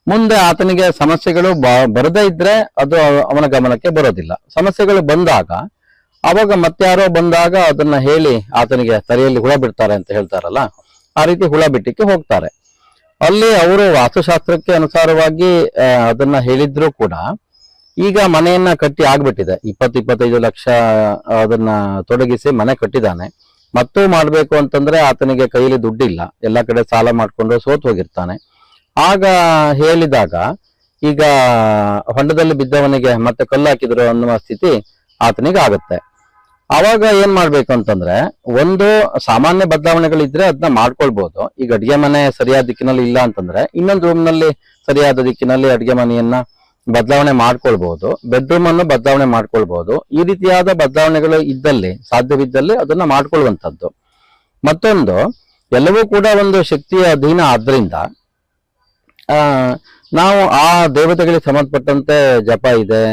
ಮುಂದೆ ಆತನಿಗೆ ಸಮಸ್ಯೆಗಳು ಬರದೇ ಇದ್ರೆ ಅದು ಅವನ ಗಮನಕ್ಕೆ ಬರೋದಿಲ್ಲ. ಸಮಸ್ಯೆಗಳು ಬಂದಾಗ ಅವಾಗ ಮತ್ತಾರೋ ಬಂದಾಗ ಅದನ್ನ ಹೇಳಿ ಆತನಿಗೆ ತಲೆಯಲ್ಲಿ ಹುಳ ಬಿಡ್ತಾರೆ ಅಂತ ಹೇಳ್ತಾರಲ್ಲ, ಆ ರೀತಿ ಹುಳ ಬಿಟ್ಟಿಕ್ಕೆ ಹೋಗ್ತಾರೆ. ಅಲ್ಲಿ ಅವರು ವಾಸ್ತುಶಾಸ್ತ್ರಕ್ಕೆ ಅನುಸಾರವಾಗಿ ಅದನ್ನ ಹೇಳಿದ್ರು ಕೂಡ ಈಗ ಮನೆಯನ್ನ ಕಟ್ಟಿ ಆಗ್ಬಿಟ್ಟಿದೆ. 20-25 ಲಕ್ಷ ಅದನ್ನ ತೊಡಗಿಸಿ ಮನೆ ಕಟ್ಟಿದ್ದಾನೆ. ಮತ್ತೂ ಮಾಡ್ಬೇಕು ಅಂತಂದ್ರೆ ಆತನಿಗೆ ಕೈಲಿ ದುಡ್ಡಿಲ್ಲ, ಎಲ್ಲ ಕಡೆ ಸಾಲ ಮಾಡ್ಕೊಂಡು ಸೋತ್ ಹೋಗಿರ್ತಾನೆ. ಆಗ ಹೇಳಿದಾಗ ಈಗ ಹೊಂಡದಲ್ಲಿ ಬಿದ್ದವನಿಗೆ ಮತ್ತೆ ಕಲ್ಲು ಹಾಕಿದ್ರು ಅನ್ನುವ ಸ್ಥಿತಿ ಆತನಿಗೆ ಆಗುತ್ತೆ. ಅವಾಗ ಏನ್ ಮಾಡ್ಬೇಕು ಅಂತಂದ್ರೆ, ಒಂದು ಸಾಮಾನ್ಯ ಬದಲಾವಣೆಗಳಿದ್ರೆ ಅದನ್ನ ಮಾಡ್ಕೊಳ್ಬಹುದು. ಈಗ ಅಡಿಗೆ ಮನೆ ಸರಿಯಾದ ದಿಕ್ಕಿನಲ್ಲಿ ಇಲ್ಲ ಅಂತಂದ್ರೆ ಇನ್ನೊಂದು ರೂಮ್ ನಲ್ಲಿ ಸರಿಯಾದ ದಿಕ್ಕಿನಲ್ಲಿ ಅಡಿಗೆ ಮನೆಯನ್ನ ಬದಲಾವಣೆ ಮಾಡ್ಕೊಳ್ಬಹುದು, ಬೆಡ್ರೂಮ್ ಅನ್ನು ಬದಲಾವಣೆ ಮಾಡ್ಕೊಳ್ಬಹುದು. ಈ ರೀತಿಯಾದ ಬದಲಾವಣೆಗಳು ಇದ್ದಲ್ಲಿ, ಸಾಧ್ಯವಿದ್ದಲ್ಲಿ ಅದನ್ನ ಮಾಡ್ಕೊಳ್ಳುವಂಥದ್ದು. ಮತ್ತೊಂದು, ಎಲ್ಲವೂ ಕೂಡ ಒಂದು ಶಕ್ತಿಯ ಅಧೀನ ಆದ್ರಿಂದ ನಾವು ಆ ದೇವತೆಗಳಿಗೆ ಸಂಬಂಧಪಟ್ಟಂತೆ ಜಪ ಇದೆ,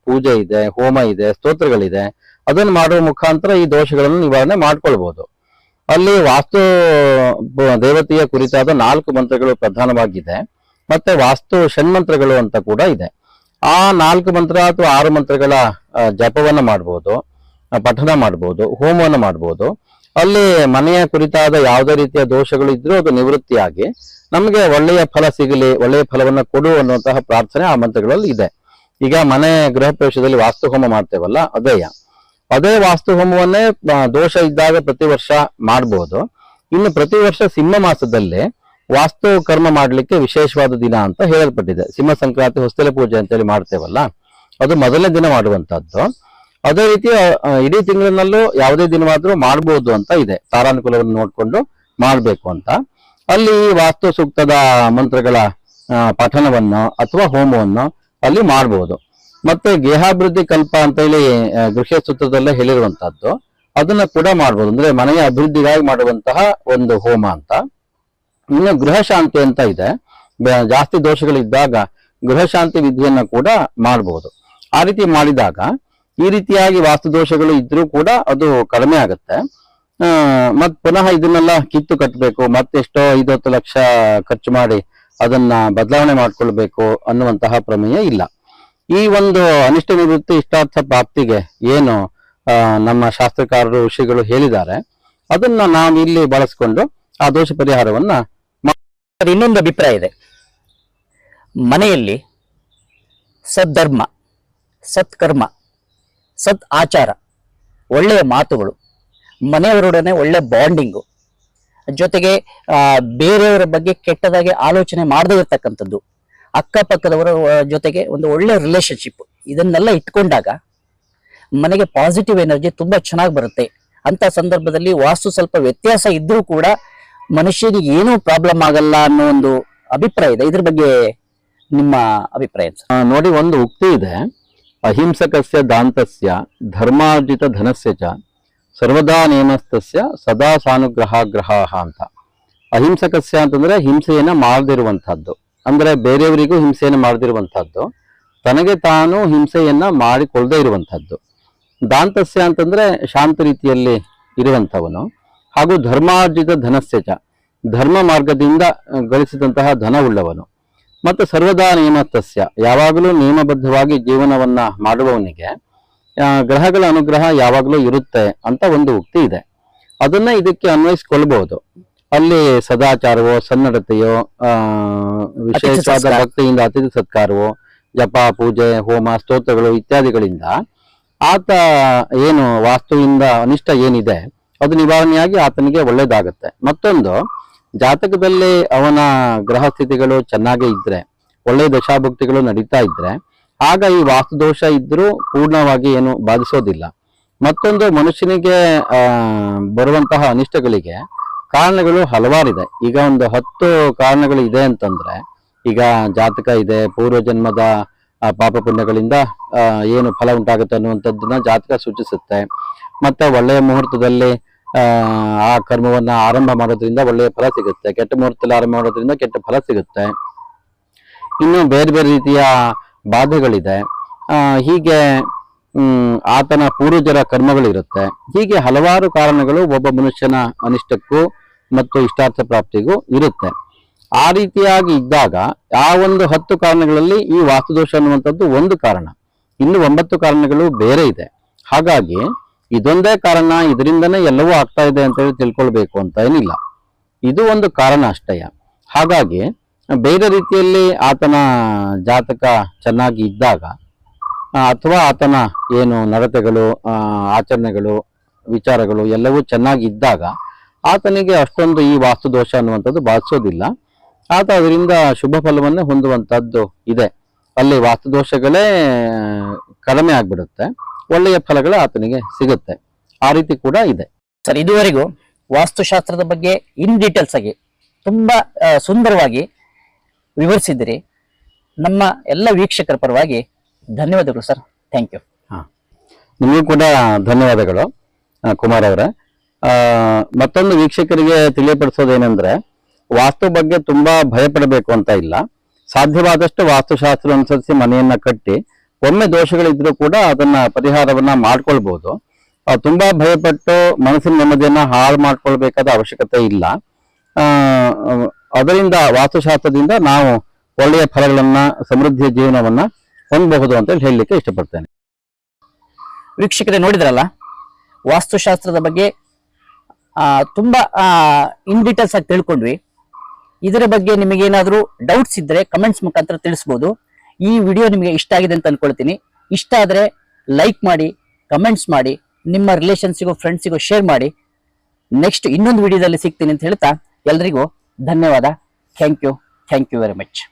ಪೂಜೆ ಇದೆ, ಹೋಮ ಇದೆ, ಸ್ತೋತ್ರಗಳಿದೆ, ಅದನ್ನು ಮಾಡುವ ಮುಖಾಂತರ ಈ ದೋಷಗಳನ್ನು ನಿವಾರಣೆ ಮಾಡ್ಕೊಳ್ಬಹುದು. ಅಲ್ಲಿ ವಾಸ್ತು ದೇವತೆಯ ಕುರಿತಾದ 4 ಮಂತ್ರಗಳು ಪ್ರಧಾನವಾಗಿದೆ. ಮತ್ತೆ ವಾಸ್ತು ಷಣ್ಮಂತ್ರಗಳು ಅಂತ ಕೂಡ ಇದೆ. ಆ 4 ಮಂತ್ರ ಅಥವಾ 6 ಮಂತ್ರಗಳ ಜಪವನ್ನ ಮಾಡ್ಬೋದು, ಪಠನ ಮಾಡ್ಬೋದು, ಹೋಮವನ್ನು ಮಾಡ್ಬೋದು. ಅಲ್ಲಿ ಮನೆಯ ಕುರಿತಾದ ಯಾವುದೇ ರೀತಿಯ ದೋಷಗಳು ಇದ್ರೂ ಅದು ನಿವೃತ್ತಿಯಾಗಿ ನಮಗೆ ಒಳ್ಳೆಯ ಫಲ ಸಿಗಲಿ, ಒಳ್ಳೆಯ ಫಲವನ್ನ ಕೊಡು ಅನ್ನುವಂತಹ ಪ್ರಾರ್ಥನೆ ಆ ಮಂತ್ರಗಳಲ್ಲಿ ಇದೆ. ಈಗ ಮನೆ ಗೃಹ ಪ್ರವೇಶದಲ್ಲಿ ವಾಸ್ತು ಹೋಮ ಮಾಡ್ತೇವಲ್ಲ, ಅದೇ ವಾಸ್ತು ಹೋಮವನ್ನೇ ದೋಷ ಇದ್ದಾಗ ಪ್ರತಿ ವರ್ಷ ಮಾಡಬಹುದು. ಇನ್ನು ಪ್ರತಿ ವರ್ಷ ಸಿಂಹ ಮಾಸದಲ್ಲಿ ವಾಸ್ತು ಕರ್ಮ ಮಾಡ್ಲಿಕ್ಕೆ ವಿಶೇಷವಾದ ದಿನ ಅಂತ ಹೇಳಲ್ಪಟ್ಟಿದೆ. ಸಿಂಹ ಸಂಕ್ರಾಂತಿ, ಹೊಸ್ತಲೆ ಪೂಜೆ ಅಂತೇಳಿ ಮಾಡ್ತೇವಲ್ಲ, ಅದು ಮೊದಲನೇ ದಿನ ಮಾಡುವಂತಹದ್ದು. ಅದೇ ರೀತಿ ಇಡೀ ತಿಂಗಳಿನಲ್ಲೂ ಯಾವುದೇ ದಿನವಾದ್ರೂ ಮಾಡಬಹುದು ಅಂತ ಇದೆ. ತಾರಾನುಕೂಲವನ್ನು ನೋಡ್ಕೊಂಡು ಮಾಡ್ಬೇಕು ಅಂತ. ಅಲ್ಲಿ ವಾಸ್ತು ಸೂಕ್ತದ ಮಂತ್ರಗಳ ಪಠನವನ್ನು ಅಥವಾ ಹೋಮವನ್ನು ಅಲ್ಲಿ ಮಾಡಬಹುದು. ಮತ್ತೆ ಗೇಹಾಭಿವೃದ್ಧಿ ಕಲ್ಪ ಅಂತ ಹೇಳಿ ಗೃಹ ಸೂತ್ರದಲ್ಲೇ ಹೇಳಿರುವಂತಹದ್ದು, ಅದನ್ನ ಕೂಡ ಮಾಡ್ಬೋದು. ಅಂದ್ರೆ ಮನೆಯ ಅಭಿವೃದ್ಧಿಗಾಗಿ ಮಾಡುವಂತಹ ಒಂದು ಹೋಮ ಅಂತ. ಇನ್ನು ಗೃಹ ಶಾಂತಿ ಅಂತ ಇದೆ. ಜಾಸ್ತಿ ದೋಷಗಳಿದ್ದಾಗ ಗೃಹ ಶಾಂತಿ ವಿಧಿಯನ್ನ ಕೂಡ ಮಾಡಬಹುದು. ಆ ರೀತಿ ಮಾಡಿದಾಗ ಈ ರೀತಿಯಾಗಿ ವಾಸ್ತು ದೋಷಗಳು ಇದ್ರೂ ಕೂಡ ಅದು ಕಡಿಮೆ ಆಗುತ್ತೆ. ಮತ್ ಪುನಃ ಇದನ್ನೆಲ್ಲ ಕಿತ್ತು ಕಟ್ಟಬೇಕು, ಮತ್ತೆಷ್ಟೋ 5-10 ಲಕ್ಷ ಖರ್ಚು ಮಾಡಿ ಅದನ್ನ ಬದಲಾವಣೆ ಮಾಡ್ಕೊಳ್ಬೇಕು ಅನ್ನುವಂತಹ ಪ್ರಮೇಯ ಇಲ್ಲ. ಈ ಒಂದು ಅನಿಷ್ಟ ನಿವೃತ್ತಿ ಇಷ್ಟಾರ್ಥ ಪ್ರಾಪ್ತಿಗೆ ಏನು ನಮ್ಮ ಶಾಸ್ತ್ರಕಾರರು, ಋಷಿಗಳು ಹೇಳಿದ್ದಾರೆ, ಅದನ್ನ ನಾವು ಇಲ್ಲಿ ಬಳಸ್ಕೊಂಡು ಆ ದೋಷ ಪರಿಹಾರವನ್ನ. ಇನ್ನೊಂದು ಅಭಿಪ್ರಾಯ ಇದೆ, ಮನೆಯಲ್ಲಿ ಸದ್ಧರ್ಮ, ಸತ್ಕರ್ಮ, ಸತ್ ಆಚಾರ, ಒಳ್ಳೆಯ ಮಾತುಗಳು, ಮನೆಯವರೊಡನೆ ಒಳ್ಳೆ ಬಾಂಡಿಂಗು, ಜೊತೆಗೆ ಬೇರೆಯವರ ಬಗ್ಗೆ ಕೆಟ್ಟದಾಗಿ ಆಲೋಚನೆ ಮಾಡದೇ ಇರ್ತಕ್ಕಂಥದ್ದು, ಅಕ್ಕಪಕ್ಕದವರ ಜೊತೆಗೆ ಒಂದು ಒಳ್ಳೆ ರಿಲೇಶನ್ಶಿಪ್, ಇದನ್ನೆಲ್ಲ ಇಟ್ಕೊಂಡಾಗ ಮನೆಗೆ ಪಾಸಿಟಿವ್ ಎನರ್ಜಿ ತುಂಬಾ ಚೆನ್ನಾಗಿ ಬರುತ್ತೆ. ಅಂತ ಸಂದರ್ಭದಲ್ಲಿ ವಾಸ್ತು ಸ್ವಲ್ಪ ವ್ಯತ್ಯಾಸ ಇದ್ರೂ ಕೂಡ ಮನುಷ್ಯನಿಗೆ ಏನೂ ಪ್ರಾಬ್ಲಮ್ ಆಗಲ್ಲ ಅನ್ನೋ ಒಂದು ಅಭಿಪ್ರಾಯ ಇದೆ. ಇದ್ರ ಬಗ್ಗೆ ನಿಮ್ಮ ಅಭಿಪ್ರಾಯ? ನೋಡಿ, ಒಂದು ಉಕ್ತಿ ಇದೆ, ಅಹಿಂಸಕಸ್ಯ ದಾಂತಸ್ಯ ಧರ್ಮಾರ್ಜಿತ ಧನಸ್ಯ ಚ ಸರ್ವದಾ ನೇಮಸ್ತಸ್ಯ ಸದಾ ಸಾನುಗ್ರಹ ಅಂತ. ಅಹಿಂಸಕಸ್ಯ ಅಂತಂದ್ರೆ ಹಿಂಸೆಯನ್ನ ಮಾಡದಿರುವಂತಹದ್ದು, ಅಂದ್ರೆ ಬೇರೆಯವರಿಗೂ ಹಿಂಸೆಯನ್ನು ಮಾಡದಿರುವಂತಹದ್ದು, ತನಗೆ ತಾನು ಹಿಂಸೆಯನ್ನ ಮಾಡಿಕೊಳ್ಳದೆ ಇರುವಂತಹದ್ದು. ದಾಂತಸ್ಯ ಅಂತಂದ್ರೆ ಶಾಂತ ರೀತಿಯಲ್ಲಿ ಇರುವಂತವನು. ಹಾಗೂ ಧರ್ಮಾರ್ಜಿತ ಧನಸ್ಯ ಚ, ಧರ್ಮ ಮಾರ್ಗದಿಂದ ಗಳಿಸಿದಂತಹ ಧನವುಳ್ಳವನು. ಮತ್ತು ಸರ್ವದಾ ನಿಯಮಸ್ತಸ್ಯ, ಯಾವಾಗಲೂ ನಿಯಮಬದ್ಧವಾಗಿ ಜೀವನವನ್ನ ಮಾಡುವವನಿಗೆ ಗ್ರಹಗಳ ಅನುಗ್ರಹ ಯಾವಾಗಲೂ ಇರುತ್ತೆ ಅಂತ ಒಂದು ಉಕ್ತಿ ಇದೆ. ಅದನ್ನ ಇದಕ್ಕೆ ಅನ್ವಯಿಸಿಕೊಳ್ಬಹುದು. ಅಲ್ಲಿ ಸದಾಚಾರವೋ, ಸನ್ನಡತೆಯೋ, ವಿಶೇಷವಾದ ಭಕ್ತಿಯಿಂದ ಅತಿಥಿ ಸತ್ಕಾರವೋ, ಜಪ, ಪೂಜೆ, ಹೋಮ, ಸ್ತೋತ್ರಗಳು ಇತ್ಯಾದಿಗಳಿಂದ ಆತ ಏನು ವಾಸ್ತುವಿಂದ ಅನಿಷ್ಟ ಏನಿದೆ ಅದು ನಿವಾರಣೆಯಾಗಿ ಆತನಿಗೆ ಒಳ್ಳೇದಾಗತ್ತೆ. ಮತ್ತೊಂದು, ಜಾತಕದಲ್ಲಿ ಅವನ ಗ್ರಹ ಸ್ಥಿತಿಗಳು ಚೆನ್ನಾಗೇ ಇದ್ರೆ, ಒಳ್ಳೆಯ ದಶಾಭುಕ್ತಿಗಳು ನಡೀತಾ ಇದ್ರೆ, ಆಗ ಈ ವಾಸ್ತು ದೋಷ ಇದ್ರೂ ಪೂರ್ಣವಾಗಿ ಏನು ಬಾಧಿಸೋದಿಲ್ಲ. ಮತ್ತೊಂದು, ಮನುಷ್ಯನಿಗೆ ಬರುವಂತಹ ಅನಿಷ್ಟಗಳಿಗೆ ಕಾರಣಗಳು ಹಲವಾರಿದೆ. ಈಗ ಒಂದು 10 ಕಾರಣಗಳು ಇದೆ ಅಂತಂದ್ರೆ, ಈಗ ಜಾತಕ ಇದೆ, ಪೂರ್ವಜನ್ಮದ ಪಾಪ ಪುಣ್ಯಗಳಿಂದ ಏನು ಫಲ ಉಂಟಾಗುತ್ತೆ ಅನ್ನುವಂಥದ್ದನ್ನ ಜಾತಕ ಸೂಚಿಸುತ್ತೆ. ಮತ್ತೆ ಒಳ್ಳೆಯ ಮುಹೂರ್ತದಲ್ಲಿ ಆ ಕರ್ಮವನ್ನ ಆರಂಭ ಮಾಡೋದ್ರಿಂದ ಒಳ್ಳೆಯ ಫಲ ಸಿಗುತ್ತೆ, ಕೆಟ್ಟ ಮುಹೂರ್ತದಲ್ಲಿ ಆರಂಭ ಮಾಡೋದ್ರಿಂದ ಕೆಟ್ಟ ಫಲ ಸಿಗುತ್ತೆ. ಇನ್ನು ಬೇರೆ ಬೇರೆ ರೀತಿಯ ಬಾಧೆಗಳಿದೆ. ಹೀಗೆ ಆತನ ಪೂರ್ವಜರ ಕರ್ಮಗಳಿರುತ್ತೆ. ಹೀಗೆ ಹಲವಾರು ಕಾರಣಗಳು ಒಬ್ಬ ಮನುಷ್ಯನ ಅನಿಷ್ಟಕ್ಕೂ ಮತ್ತು ಇಷ್ಟಾರ್ಥ ಪ್ರಾಪ್ತಿಗೂ ಇರುತ್ತೆ. ಆ ರೀತಿಯಾಗಿ ಇದ್ದಾಗ ಆ ಒಂದು 10 ಕಾರಣಗಳಲ್ಲಿ ಈ ವಾಸ್ತುದೋಷ ಅನ್ನುವಂಥದ್ದು ಒಂದು ಕಾರಣ, ಇನ್ನು 9 ಕಾರಣಗಳು ಬೇರೆ ಇದೆ. ಹಾಗಾಗಿ ಇದೊಂದೇ ಕಾರಣ, ಇದರಿಂದನೇ ಎಲ್ಲವೂ ಆಗ್ತಾ ಇದೆ ಅಂತ ಹೇಳಿ ತಿಳ್ಕೊಳ್ಬೇಕು ಅಂತ ಏನಿಲ್ಲ. ಇದು ಒಂದು ಕಾರಣ ಅಷ್ಟೇ. ಹಾಗಾಗಿ ಬೇರೆ ರೀತಿಯಲ್ಲಿ ಆತನ ಜಾತಕ ಚೆನ್ನಾಗಿ ಇದ್ದಾಗ, ಅಥವಾ ಆತನ ಏನು ನಡತೆಗಳು, ಆಚರಣೆಗಳು, ವಿಚಾರಗಳು ಎಲ್ಲವೂ ಚೆನ್ನಾಗಿ ಇದ್ದಾಗ ಆತನಿಗೆ ಅಷ್ಟೊಂದು ಈ ವಾಸ್ತುದೋಷ ಅನ್ನುವಂಥದ್ದು ಬಾಧಿಸೋದಿಲ್ಲ. ಆತ ಅದರಿಂದ ಶುಭ ಫಲವನ್ನೇ ಹೊಂದುವಂತಹದ್ದು ಇದೆ. ಅಲ್ಲಿ ವಾಸ್ತುದೋಷಗಳೇ ಕಡಿಮೆ ಆಗ್ಬಿಡುತ್ತೆ, ಒಳ್ಳೆಯ ಫಲಗಳು ಆತನಿಗೆ ಸಿಗುತ್ತೆ. ಆ ರೀತಿ ಕೂಡ ಇದೆ. ಸರ್, ಇದುವರೆಗೂ ವಾಸ್ತುಶಾಸ್ತ್ರದ ಬಗ್ಗೆ ಇನ್ ಡೀಟೇಲ್ಸ್ ಆಗಿ ತುಂಬಾ ಸುಂದರವಾಗಿ ವಿವರಿಸಿದ್ದೀರಿ. ನಮ್ಮ ಎಲ್ಲ ವೀಕ್ಷಕರ ಪರವಾಗಿ ಧನ್ಯವಾದಗಳು ಸರ್. Thank you. ನಿಮಗೂ ಕೂಡ ಧನ್ಯವಾದಗಳು ಕುಮಾರ್ ಅವರೇ. ಮತ್ತೊಂದು ವೀಕ್ಷಕರಿಗೆ ತಿಳಿಯಪಡಿಸೋದೇನೆಂದ್ರೆ, ವಾಸ್ತು ಬಗ್ಗೆ ತುಂಬಾ ಭಯಪಡಬೇಕು ಅಂತ ಇಲ್ಲ. ಸಾಧ್ಯವಾದಷ್ಟು ವಾಸ್ತುಶಾಸ್ತ್ರ ಅನುಸರಿಸಿ ಮನೆಯನ್ನ ಕಟ್ಟಿ ಒಮ್ಮೆ ದೋಷಗಳಿದ್ರೂ ಕೂಡ ಅದನ್ನ ಪರಿಹಾರವನ್ನ ಮಾಡ್ಕೊಳ್ಬಹುದು. ತುಂಬಾ ಭಯಪಟ್ಟು ಮನಸ್ಸಿನ ನೆಮ್ಮದಿಯನ್ನ ಹಾಳು ಮಾಡ್ಕೊಳ್ಬೇಕಾದ ಅವಶ್ಯಕತೆ ಇಲ್ಲ. ಅದರಿಂದ ವಾಸ್ತುಶಾಸ್ತ್ರದಿಂದ ನಾವು ಒಳ್ಳೆಯ ಫಲಗಳನ್ನ, ಸಮೃದ್ಧಿಯ ಜೀವನವನ್ನ ಹೊಂದಬಹುದು ಅಂತ ಹೇಳಲಿಕ್ಕೆ ಇಷ್ಟಪಡ್ತೇನೆ. ವೀಕ್ಷಕರೇ, ನೋಡಿದ್ರಲ್ಲ, ವಾಸ್ತುಶಾಸ್ತ್ರದ ಬಗ್ಗೆ ತುಂಬಾ ಇನ್ ಡೀಟೇಲ್ಸ್ ಆಗಿ ತಿಳ್ಕೊಂಡ್ವಿ. ಇದರ ಬಗ್ಗೆ ನಿಮಗೇನಾದ್ರೂ ಡೌಟ್ಸ್ ಇದ್ರೆ ಕಮೆಂಟ್ಸ್ ಮುಖಾಂತರ ತಿಳಿಸ್ಬೋದು. ಈ ವಿಡಿಯೋ ನಿಮಗೆ ಇಷ್ಟ ಆಗಿದೆ ಅಂತ ಅನ್ಕೊಳ್ತೀನಿ. ಇಷ್ಟ ಆದ್ರೆ ಲೈಕ್ ಮಾಡಿ, ಕಮೆಂಟ್ಸ್ ಮಾಡಿ, ನಿಮ್ಮ ರಿಲೇಷನ್ಸಿಗೂ ಫ್ರೆಂಡ್ಸಿಗೂ ಶೇರ್ ಮಾಡಿ. ನೆಕ್ಸ್ಟ್ ಇನ್ನೊಂದು ವಿಡಿಯೋದಲ್ಲಿ ಸಿಗ್ತೀನಿ ಅಂತ ಹೇಳ್ತಾ ಎಲ್ರಿಗೂ ಧನ್ಯವಾದ. Thank you very much.